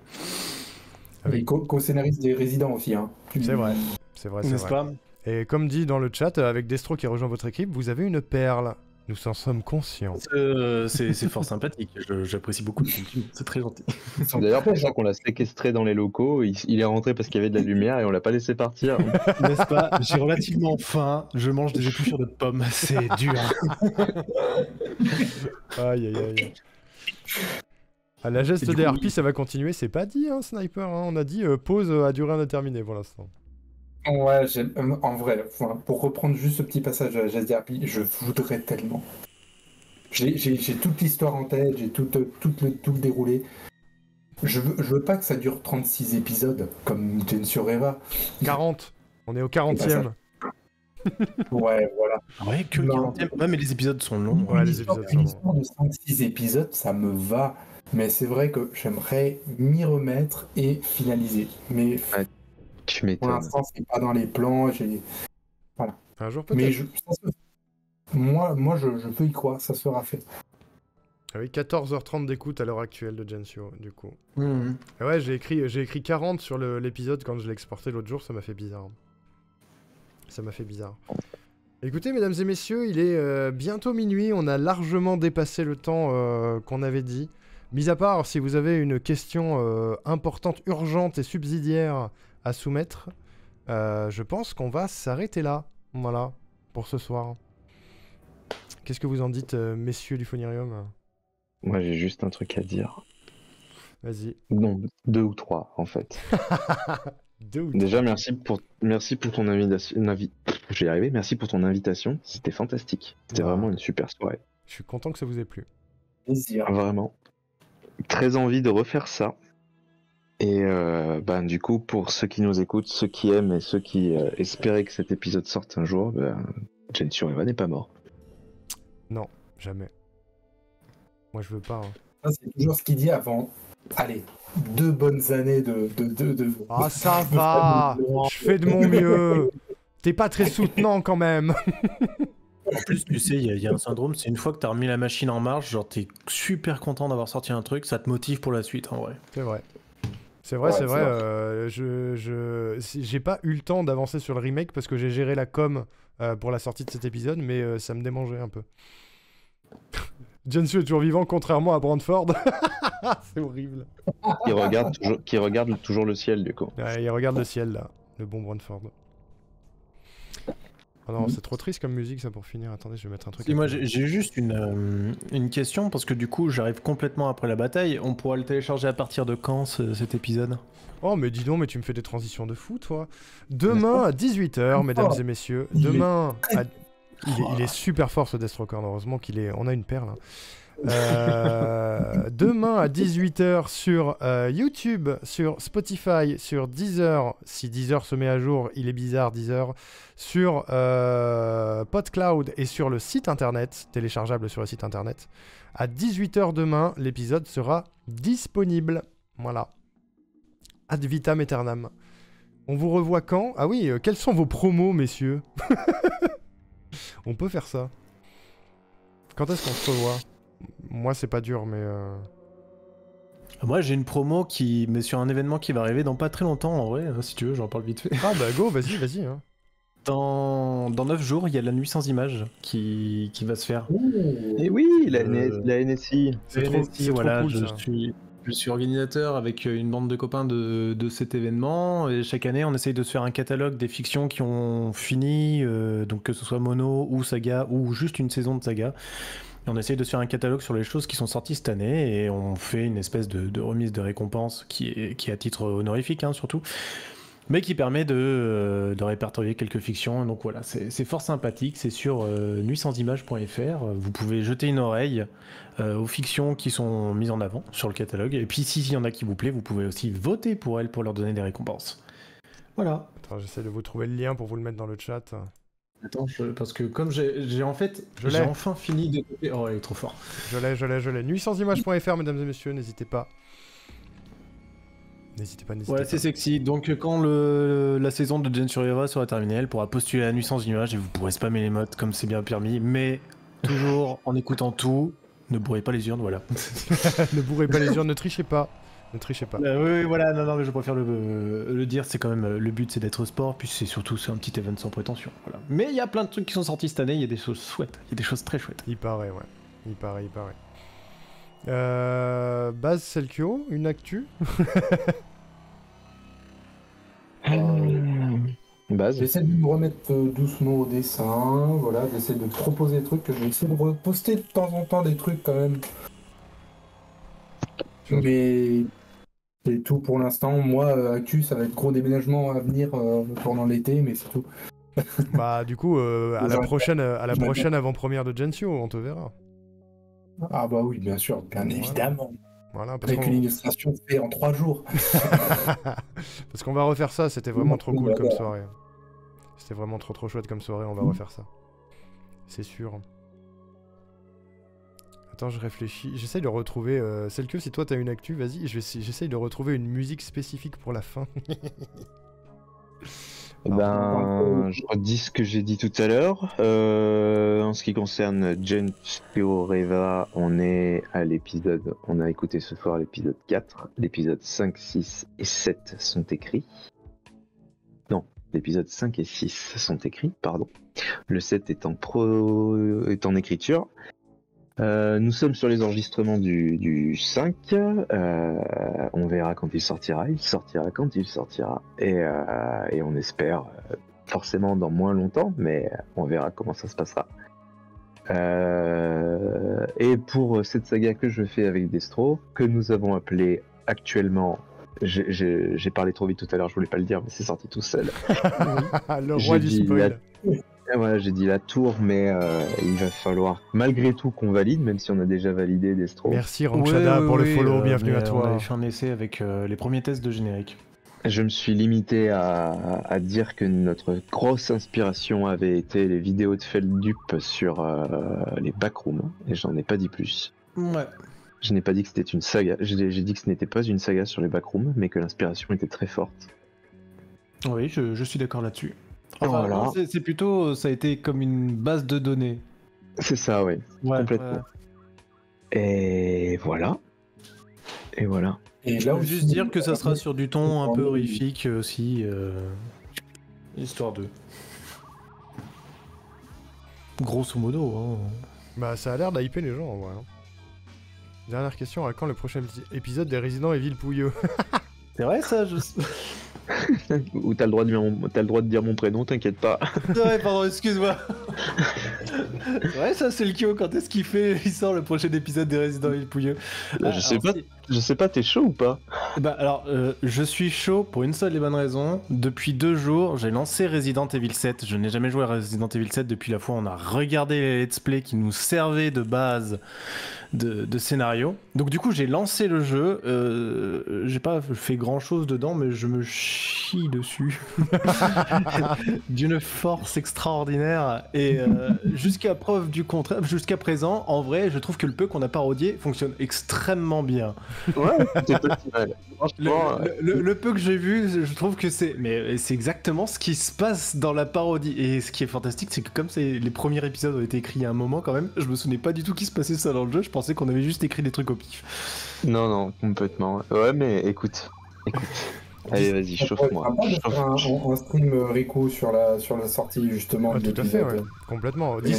Et co-scénariste des résidents aussi. Hein. C'est vrai, c'est vrai, c'est N'est-ce vrai. pas? Et comme dit dans le chat, avec Destro qui rejoint votre équipe, vous avez une perle. Nous en sommes conscients. C'est fort sympathique, j'apprécie beaucoup le compliment, c'est très gentil. D'ailleurs, pour ça qu'on l'a séquestré dans les locaux, il est rentré parce qu'il y avait de la lumière et on l'a pas laissé partir. N'est-ce pas? J'ai relativement faim, je mange des épluchures de pommes, c'est dur. Aïe aïe aïe. Ah, la geste des harpies, ça va continuer, c'est pas dit, hein, Sniper. Hein. On a dit pause à durée indéterminée pour l'instant. Ouais, en vrai, voilà, pour reprendre juste ce petit passage à Jazz Harpy, je voudrais tellement. J'ai toute l'histoire en tête, j'ai tout le déroulé. Je veux pas que ça dure 36 épisodes, comme Gensio Reva. 40. On est au 40e. Ouais, voilà. Ouais, que le Non. 40e. Ouais, mais les épisodes sont longs. Ouais, les épisodes sont longs. Une histoire de 5-6 épisodes, ça me va. Mais c'est vrai que j'aimerais m'y remettre et finaliser. Mais Tu pour m'étonnes. l'instant, c'est pas dans les plans. Un jour Mais peut-être. moi, je peux y croire, ça sera fait. Ah oui, 14h30 d'écoute à l'heure actuelle de Gensio, du coup. Mhm. Et ouais, j'ai écrit 40 sur l'épisode quand je l'ai exporté l'autre jour, ça m'a fait bizarre. Ça m'a fait bizarre. Écoutez, mesdames et messieurs, il est bientôt minuit, on a largement dépassé le temps qu'on avait dit. Mis à part, si vous avez une question importante, urgente et subsidiaire à soumettre, je pense qu'on va s'arrêter là, voilà, pour ce soir. Qu'est-ce que vous en dites, messieurs du Phonirium? Moi, j'ai juste un truc à dire. Vas-y. Non, 2 ou 3, en fait. Déjà, merci pour ton invitation. Je vais y arriver. Merci pour ton invitation. C'était fantastique. C'était vraiment une super soirée. Je suis content que ça vous ait plu. Plaisir. Vraiment. Très envie de refaire ça. Et du coup, pour ceux qui nous écoutent, ceux qui aiment et ceux qui espéraient que cet épisode sorte un jour, Gensio Reva n'est pas mort. Non, jamais. Moi, je veux pas. Hein. Ça, c'est toujours ce qu'il dit avant. Allez, 2 bonnes années de... Ah, ça va. Je fais de mon mieux. T'es pas très soutenant quand même. En plus, tu sais, il y a un syndrome, c'est une fois que t'as remis la machine en marche, genre t'es super content d'avoir sorti un truc, ça te motive pour la suite en vrai. C'est vrai. C'est vrai, Ouais, c'est c'est vrai. J'ai pas eu le temps d'avancer sur le remake parce que j'ai géré la com pour la sortie de cet épisode, mais ça me démangeait un peu. Gensio est toujours vivant, contrairement à Brantford. C'est horrible. Qui regarde toujours le ciel, du coup. Ouais, il regarde le ciel, là. Le bon Brantford. Oh non, c'est trop triste comme musique, ça, pour finir. Attendez, je vais mettre un truc. Et moi, j'ai juste une question, parce que du coup, j'arrive complètement après la bataille. On pourra le télécharger à partir de quand, cet épisode? Oh, mais dis donc, mais tu me fais des transitions de fou, toi. Demain à 18h, mesdames et messieurs. Demain à... Il est super fort, ce Destrocorn. Heureusement on a une perle. Hein. Demain à 18h sur YouTube, sur Spotify, sur Deezer. Si Deezer se met à jour, il est bizarre, Deezer. Sur PodCloud et sur le site internet, téléchargeable sur le site internet. À 18h demain, l'épisode sera disponible. Voilà. Ad vitam aeternam. On vous revoit quand? Ah oui, quels sont vos promos, messieurs? On peut faire ça. Quand est-ce qu'on se revoit? Moi, c'est pas dur, mais... Moi, j'ai une promo mais sur un événement qui va arriver dans pas très longtemps, en vrai. Si tu veux, j'en parle vite fait. Ah bah go, vas-y. Hein. Dans 9 jours, il y a la nuit sans images qui va se faire. Et oui, la NSI. C'est La trop, NSI, c'est voilà, trop cool, ça. je suis organisateur avec une bande de copains de cet événement. Et chaque année, on essaye de se faire un catalogue des fictions qui ont fini, donc que ce soit mono ou saga ou juste une saison de saga. Et on essaye de se faire un catalogue sur les choses qui sont sorties cette année et on fait une espèce de remise de récompense qui est à titre honorifique, hein, surtout. Mais qui permet de répertorier quelques fictions. Donc voilà, c'est fort sympathique. C'est sur nuitsansimages.fr. Vous pouvez jeter une oreille aux fictions qui sont mises en avant sur le catalogue. Et puis s'il y en a qui vous plaît, vous pouvez aussi voter pour elles pour leur donner des récompenses. Voilà. Attends, j'essaie de vous trouver le lien pour vous le mettre dans le chat. Attends, parce que comme j'ai enfin fini de... Oh, il est trop fort. Je l'ai. Nuitsansimages.fr, mesdames et messieurs, n'hésitez pas. N'hésitez pas. Ouais, c'est sexy. Donc quand la saison de Gen Survivor sera terminée, elle pourra postuler à la nuit sans image et vous pourrez spammer les modes comme c'est bien permis. Mais toujours en écoutant tout, ne bourrez pas les urnes, voilà. Ne bourrez pas les urnes, ne trichez pas. Ne trichez pas. Oui, voilà, non, mais je préfère le dire, c'est quand même, le but c'est d'être sport, puis c'est un petit event sans prétention, voilà. Mais il y a plein de trucs qui sont sortis cette année, il y a des choses chouettes, il y a des choses très chouettes. Il paraît, ouais. Il paraît. Baz Selkio, une actu. Base. J'essaie de me remettre doucement au dessin, voilà, j'essaie de proposer des trucs, que je vais essayer de reposter de temps en temps des trucs quand même. Mais c'est tout pour l'instant. Moi, actu, ça va être gros déménagement à venir pendant l'été, mais c'est tout. Bah du coup, à la prochaine avant-première de Gensio, on te verra. Ah bah oui, bien sûr, bien évidemment. Voilà, parce Avec une illustration faite en 3 jours. parce qu'on va refaire ça, c'était vraiment trop cool comme soirée. C'était vraiment trop chouette comme soirée, on va refaire ça. C'est sûr. Attends, je réfléchis. J'essaye de retrouver... Celle que si toi t'as une actu, vas-y, j'essaye de retrouver une musique spécifique pour la fin. Je redis ce que j'ai dit tout à l'heure. En ce qui concerne Gensio Reva, on a écouté ce soir l'épisode 4. L'épisode 5, 6 et 7 sont écrits. Non, l'épisode 5 et 6 sont écrits, pardon. Le 7 est en écriture. Nous sommes sur les enregistrements du 5. On verra quand il sortira. Il sortira quand il sortira. Et on espère forcément dans moins longtemps, mais on verra comment ça se passera. Et pour cette saga que je fais avec Destro, que nous avons appelée actuellement... J'ai parlé trop vite tout à l'heure, je voulais pas le dire, mais c'est sorti tout seul. Le roi du spoil. Voilà, j'ai dit la tour, mais il va falloir malgré tout qu'on valide, même si on a déjà validé Destro. Merci Ranchada pour le follow, bienvenue à toi. On avait fait un essai avec les premiers tests de générique. Je me suis limité à dire que notre grosse inspiration avait été les vidéos de Feldup sur les backrooms, et j'en ai pas dit plus. Ouais. Je n'ai pas dit que c'était une saga, j'ai dit que ce n'était pas une saga sur les backrooms, mais que l'inspiration était très forte. Oui, je suis d'accord là-dessus. Enfin, voilà. C'est plutôt, ça a été comme une base de données. C'est ça, oui. Ouais, complètement. Ouais. Et voilà. Et voilà. Et Je là peux aussi, juste dire que ça sera sur du ton un peu horrifique aussi, histoire de... Grosso modo, hein. Bah ça a l'air d'hyper les gens en vrai. Hein. Dernière question, à quand le prochain épisode des Resident Evil Pouilleux? C'est vrai ça, Ou t'as le droit de dire mon prénom, t'inquiète pas. C'est vrai, pardon, excuse-moi. C'est vrai ça, c'est le Kyo, quand est-ce il sort le prochain épisode des Resident Evil Pouilleux? Je sais pas, t'es chaud ou pas? Bah alors, je suis chaud pour une seule et bonne raison. Depuis 2 jours, j'ai lancé Resident Evil 7. Je n'ai jamais joué à Resident Evil 7 depuis la fois où on a regardé les let's play qui nous servaient de base de scénario. Donc du coup, j'ai lancé le jeu. J'ai pas fait grand-chose dedans, mais je me chie dessus. D'une force extraordinaire. Et jusqu'à preuve du contraire, jusqu'à présent, en vrai, je trouve que le peu qu'on a parodié fonctionne extrêmement bien. Ouais, c'est pas si mal. Franchement, le peu que j'ai vu, je trouve que c'est exactement ce qui se passe dans la parodie. Et ce qui est fantastique, c'est que comme les premiers épisodes ont été écrits il y a un moment quand même, je me souvenais pas du tout qu'il se passait ça dans le jeu. Je pensais qu'on avait juste écrit des trucs au pif. Non, complètement. Ouais, mais écoute. Allez, vas-y, Ça pourrait être chauffe-moi. sympa de faire un stream Rico sur la sortie justement Ah, de tout à fait, l'épisode. ouais. Complètement. Oui.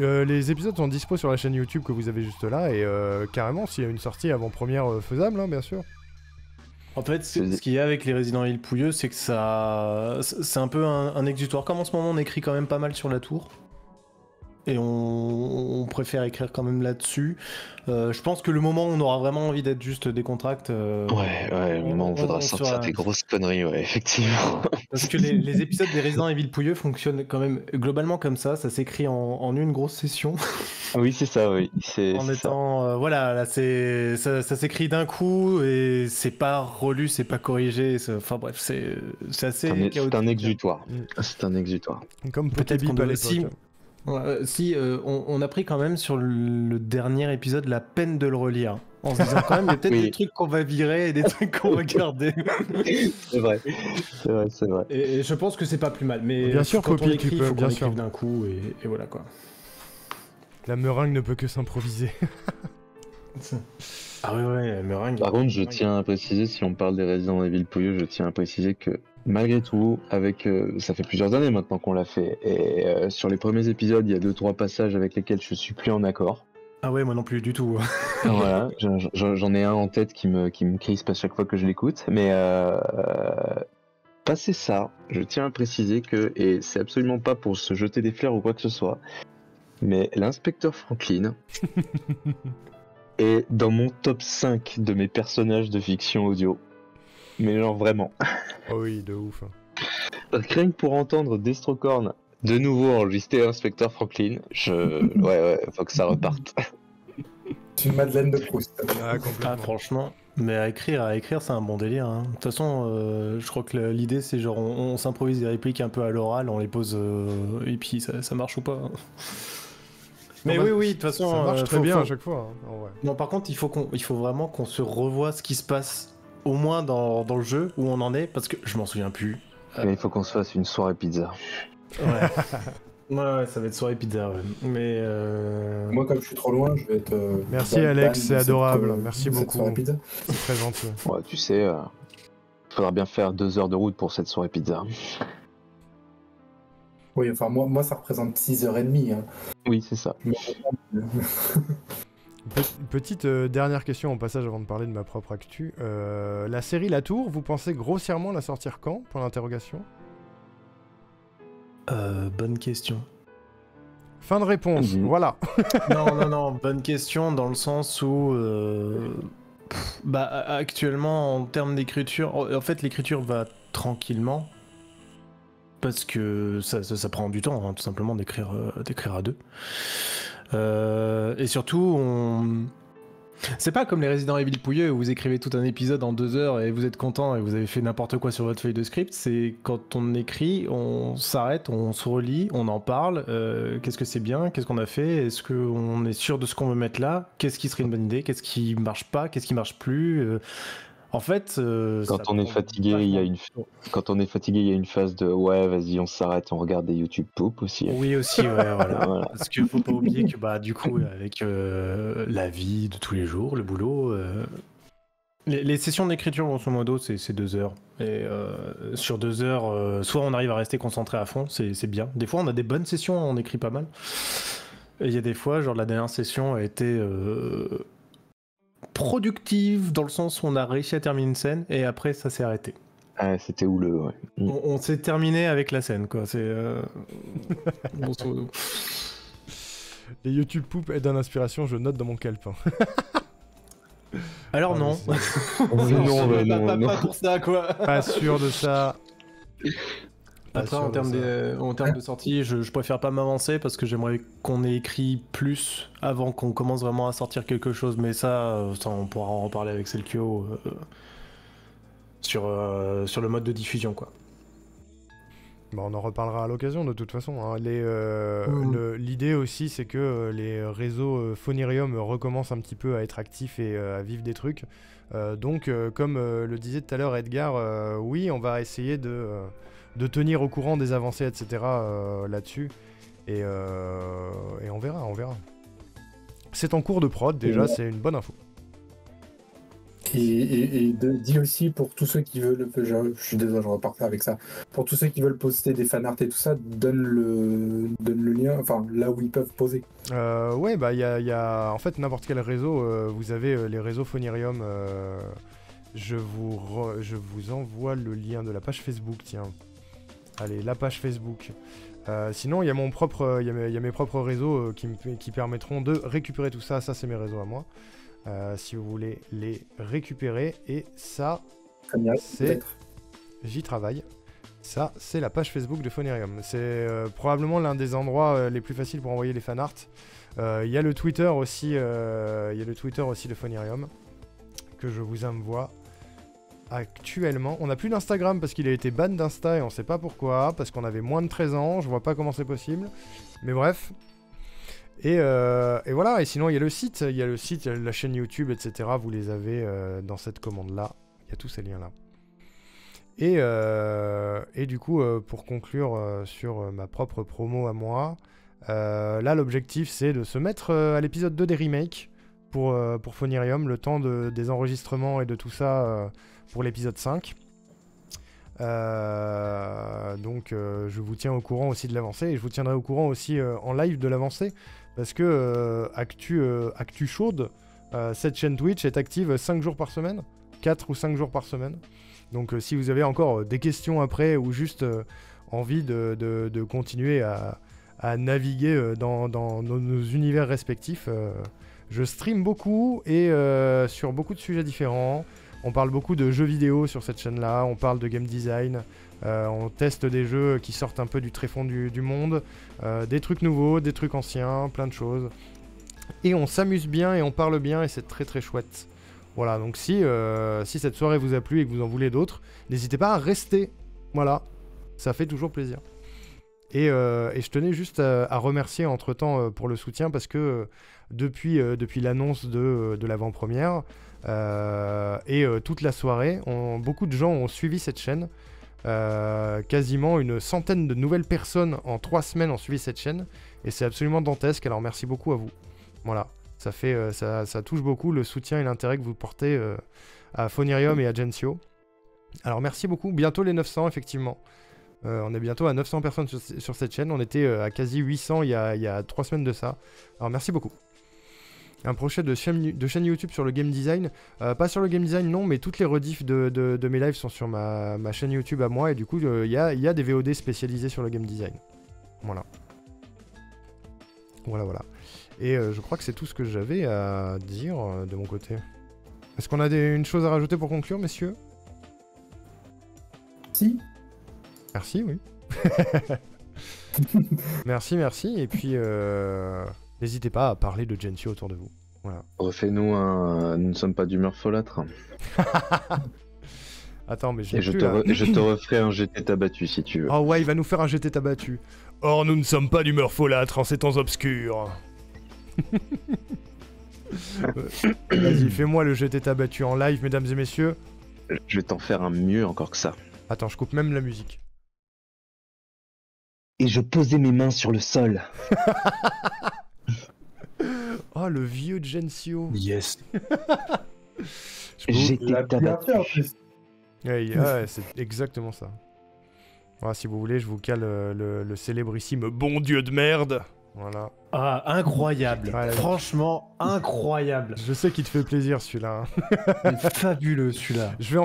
Les épisodes sont dispo sur la chaîne YouTube que vous avez juste là, et carrément, s'il y a une sortie avant-première faisable, hein, bien sûr. En fait, ce qu'il y a avec les Resident Evil pouilleux, c'est que c'est un peu un exutoire. Comme en ce moment, on écrit quand même pas mal sur la tour. Et on préfère écrire quand même là-dessus. Je pense que le moment où on aura vraiment envie d'être juste décontracte... Ouais, le moment où on voudra sortir des grosses conneries, ouais, effectivement. Parce que les épisodes des Resident Evil pouilleux fonctionnent quand même globalement comme ça s'écrit en une grosse session. Oui, c'est ça, oui. C'est En ça. étant... voilà, là, ça s'écrit d'un coup et c'est pas relu, c'est pas corrigé. Enfin bref, c'est assez chaotique. C'est un exutoire. Mm. C'est un exutoire. Comme Peut-être qu'on Pokébip à doit l'époque. aussi... on a pris quand même sur le dernier épisode la peine de le relire. En se disant quand même, il y a peut-être Oui. des trucs qu'on va virer et des trucs qu'on va garder. C'est vrai. C'est vrai. Et je pense que c'est pas plus mal. Mais Bien sûr, quand on Poppy, écrit, tu il peux, faut bien qu'on sûr. écrive d'un coup et voilà quoi. La meringue ne peut que s'improviser. Ah ouais, meringue. Par contre, je tiens à préciser, si on parle des Resident Evil pouilleux, je tiens à préciser que malgré tout, ça fait plusieurs années maintenant qu'on l'a fait, et sur les premiers épisodes, il y a 2-3 passages avec lesquels je suis plus en accord. Ah ouais, moi non plus du tout. Voilà, j'en ai un en tête qui me crispe à chaque fois que je l'écoute, mais passé ça, je tiens à préciser que, et c'est absolument pas pour se jeter des fleurs ou quoi que ce soit, mais l'inspecteur Franklin est dans mon top 5 de mes personnages de fiction audio. Mais genre vraiment. Oh oui, de ouf. Rien que pour entendre Destrocorn de nouveau enregistrer Inspecteur Franklin, ouais, faut que ça reparte. C'est une Madeleine de Proust. Ah, complètement. Ah franchement, mais à écrire c'est un bon délire. Hein. De toute façon, je crois que l'idée c'est genre on s'improvise des répliques un peu à l'oral, on les pose et puis ça marche ou pas. Mais Non, bah, oui, de toute façon... Ça marche très bien à chaque fois. Hein, en vrai. Non, par contre, il faut vraiment qu'on se revoie ce qui se passe, au moins dans le jeu, où on en est, parce que je m'en souviens plus. Mais il faut qu'on se fasse une soirée pizza. Ouais, ça va être soirée pizza, ouais. Mais... Moi, comme je suis trop loin, je vais être. Merci ban Alex, de c'est cette, adorable. de Merci cette beaucoup. soirée pizza. C'est très gentil. Ouais, tu sais, faudra bien faire 2 heures de route pour cette soirée pizza. Oui, enfin, moi, ça représente 6h30. Hein. Oui, c'est ça. Petite dernière question au passage avant de parler de ma propre actu. La série La Tour, vous pensez grossièrement la sortir quand? Pour l'interrogation. bonne question. Fin de réponse, voilà. Non, bonne question dans le sens où... actuellement, en termes d'écriture, en fait, l'écriture va tranquillement. Parce que ça prend du temps, hein, tout simplement, d'écrire à deux. Et surtout, c'est pas comme les Resident Evil pouilleux où vous écrivez tout un épisode en 2 heures et vous êtes content et vous avez fait n'importe quoi sur votre feuille de script. C'est quand on écrit, on s'arrête, on se relit, on en parle. Qu'est-ce que c'est bien? Qu'est-ce qu'on a fait? Est-ce qu'on est sûr de ce qu'on veut mettre là? Qu'est-ce qui serait une bonne idée? Qu'est-ce qui marche pas? Qu'est-ce qui marche plus? En fait, Quand on est fatigué, il y a une phase de ouais, vas-y, on s'arrête, on regarde des YouTube poop aussi. Oui aussi, ouais, voilà. Voilà. Parce qu'il faut pas oublier que du coup, avec la vie de tous les jours, le boulot, les sessions d'écriture grosso modo, c'est 2 heures. Et sur 2 heures, soit on arrive à rester concentré à fond, c'est bien. Des fois, on a des bonnes sessions, on écrit pas mal. Et il y a des fois, genre la dernière session a été productive dans le sens où on a réussi à terminer une scène et après ça s'est arrêté. Ah, c'était houleux, ouais. On s'est terminé avec la scène, quoi. C'est grosso modo. Les YouTube poop aident d'inspiration, je note dans mon calepin. Alors Ah, non. Non. Pas pour ça, quoi. Pas sûr de ça. Pas Après, sûr en de termes, ça. en termes de sortie, je préfère pas m'avancer parce que j'aimerais qu'on ait écrit plus avant qu'on commence vraiment à sortir quelque chose. Mais ça on pourra en reparler avec Selkio sur le mode de diffusion, quoi. Bon, on en reparlera à l'occasion de toute façon. Hein. L'idée aussi, c'est que les réseaux Phonirium recommencent un petit peu à être actifs et à vivre des trucs. Donc, comme le disait tout à l'heure Edgar, oui, on va essayer de tenir au courant des avancées, etc. Là-dessus. Et on verra. C'est en cours de prod déjà, c'est une bonne info. Dis aussi pour tous ceux qui veulent, je suis désolé, je repars avec ça. Pour tous ceux qui veulent poster des fanarts et tout ça, donne le lien, enfin là où ils peuvent poser. Ouais, bah il y a en fait n'importe quel réseau, vous avez les réseaux Phonirium. Je vous envoie le lien de la page Facebook, tiens. Allez, la page Facebook. Sinon, il y a mon propre, il y a mes propres réseaux qui permettront de récupérer tout ça. Ça, c'est mes réseaux à moi. Si vous voulez les récupérer. Et ça, c'est... J'y travaille. Ça, c'est la page Facebook de Phonirium. C'est probablement l'un des endroits les plus faciles pour envoyer les fanarts. Il y a le Twitter aussi, de Phonirium que je vous envoie actuellement. On n'a plus d'Instagram parce qu'il a été ban d'Insta et on sait pas pourquoi, parce qu'on avait moins de 13 ans, je vois pas comment c'est possible. Mais bref. Et voilà, et sinon il y a le site, il y a la chaîne YouTube, etc. Vous les avez dans cette commande-là. Il y a tous ces liens-là. Et du coup, pour conclure sur ma propre promo à moi, là l'objectif c'est de se mettre à l'épisode 2 des remakes pour Phonirium, le temps des enregistrements et de tout ça pour l'épisode 5. Donc je vous tiens au courant aussi de l'avancée et je vous tiendrai au courant aussi en live de l'avancée parce que actu chaude, cette chaîne Twitch est active 5 jours par semaine, 4 ou 5 jours par semaine. Donc si vous avez encore des questions après ou juste envie de continuer à naviguer dans nos univers respectifs, je stream beaucoup et sur beaucoup de sujets différents. On parle beaucoup de jeux vidéo sur cette chaîne-là, on parle de game design, on teste des jeux qui sortent un peu du tréfonds du monde, des trucs nouveaux, des trucs anciens, plein de choses. Et on s'amuse bien et on parle bien et c'est très très chouette. Voilà, donc si cette soirée vous a plu et que vous en voulez d'autres, n'hésitez pas à rester. Voilà, ça fait toujours plaisir. Et je tenais juste à remercier entre-temps pour le soutien parce que depuis l'annonce de l'avant-première et toute la soirée, beaucoup de gens ont suivi cette chaîne. Quasiment une centaine de nouvelles personnes en 3 semaines ont suivi cette chaîne et c'est absolument dantesque, alors merci beaucoup à vous. Voilà, ça touche beaucoup le soutien et l'intérêt que vous portez à Phonirium et à Gensio. Alors merci beaucoup, bientôt les 900 effectivement. On est bientôt à 900 personnes sur cette chaîne. On était à quasi 800 il y a 3 semaines de ça. Alors merci beaucoup. Un projet de chaîne YouTube sur le game design. Pas sur le game design non, mais toutes les rediffs de mes lives sont sur ma chaîne YouTube à moi. Et du coup il y a des VOD spécialisés sur le game design. Voilà. Voilà. Et je crois que c'est tout ce que j'avais à dire de mon côté. Est-ce qu'on a une chose à rajouter pour conclure, messieurs? Si. Merci, oui. merci. Et puis, n'hésitez pas à parler de Gensio autour de vous. Voilà. Refais-nous un... Nous ne sommes pas d'humeur folâtre. Attends, mais je te referai un GT tabattu si tu veux. Oh ouais, il va nous faire un GT tabattu. Or, nous ne sommes pas d'humeur folâtre en ces temps obscurs. Vas-y, fais-moi le GT tabattu en live, mesdames et messieurs. Je vais t'en faire un mieux encore que ça. Attends, je coupe même la musique. Et je posais mes mains sur le sol. Oh, le vieux Gensio. Yes. J'étais tabattu. Ouais, c'est exactement ça. Voilà, si vous voulez, je vous cale le célébrissime bon Dieu de merde. Voilà. Ah, incroyable. Ouais, franchement, incroyable. Je sais qu'il te fait plaisir celui-là. Fabuleux celui-là. Je vais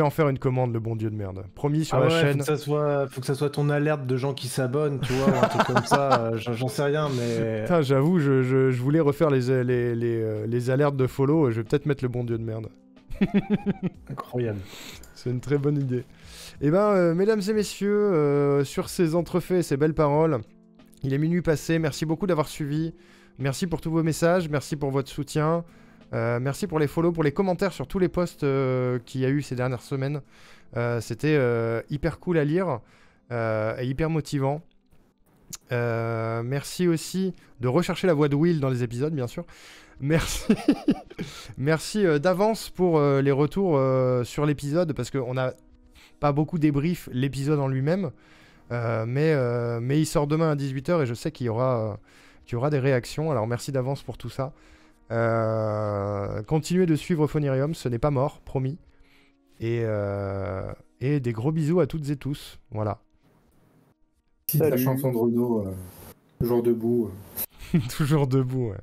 en faire une commande, le bon Dieu de merde. Promis sur la chaîne. Faut que ça soit ton alerte de gens qui s'abonnent, tu vois, un truc comme ça. J'en sais rien, mais. Putain, j'avoue, je voulais refaire les alertes de follow. Je vais peut-être mettre le bon Dieu de merde. Incroyable. C'est une très bonne idée. Eh ben, mesdames et messieurs, sur ces entrefaits et ces belles paroles. Il est minuit passé, merci beaucoup d'avoir suivi, merci pour tous vos messages, merci pour votre soutien, merci pour les follow, pour les commentaires sur tous les posts qu'il y a eu ces dernières semaines. C'était hyper cool à lire et hyper motivant. Merci aussi de rechercher la voix de Will dans les épisodes, bien sûr. Merci, merci d'avance pour les retours sur l'épisode, parce qu'on n'a pas beaucoup débrief l'épisode en lui-même. Mais il sort demain à 18h et je sais qu'il y aura des réactions. Alors merci d'avance pour tout ça. Continuez de suivre Phonirium, ce n'est pas mort, promis. Et des gros bisous à toutes et tous. Voilà. Si la Salut. chanson de Renaud, toujours debout. Toujours debout, ouais.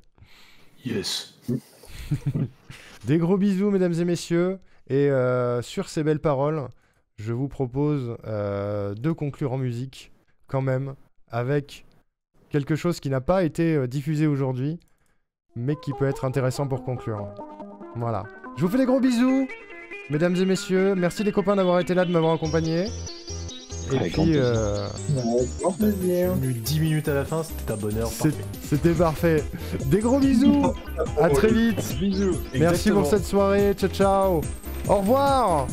Yes. Des gros bisous, mesdames et messieurs. Et sur ces belles paroles, je vous propose de conclure en musique, quand même, avec quelque chose qui n'a pas été diffusé aujourd'hui, mais qui peut être intéressant pour conclure. Voilà. Je vous fais des gros bisous, mesdames et messieurs. Merci les copains d'avoir été là, de m'avoir accompagné. Et Avec grand puis, Grand plaisir. 10 minutes à la fin, c'était un bonheur. c'était parfait. Des gros bisous. À très vite. Bisous. Merci pour cette soirée. Ciao, ciao. Au revoir.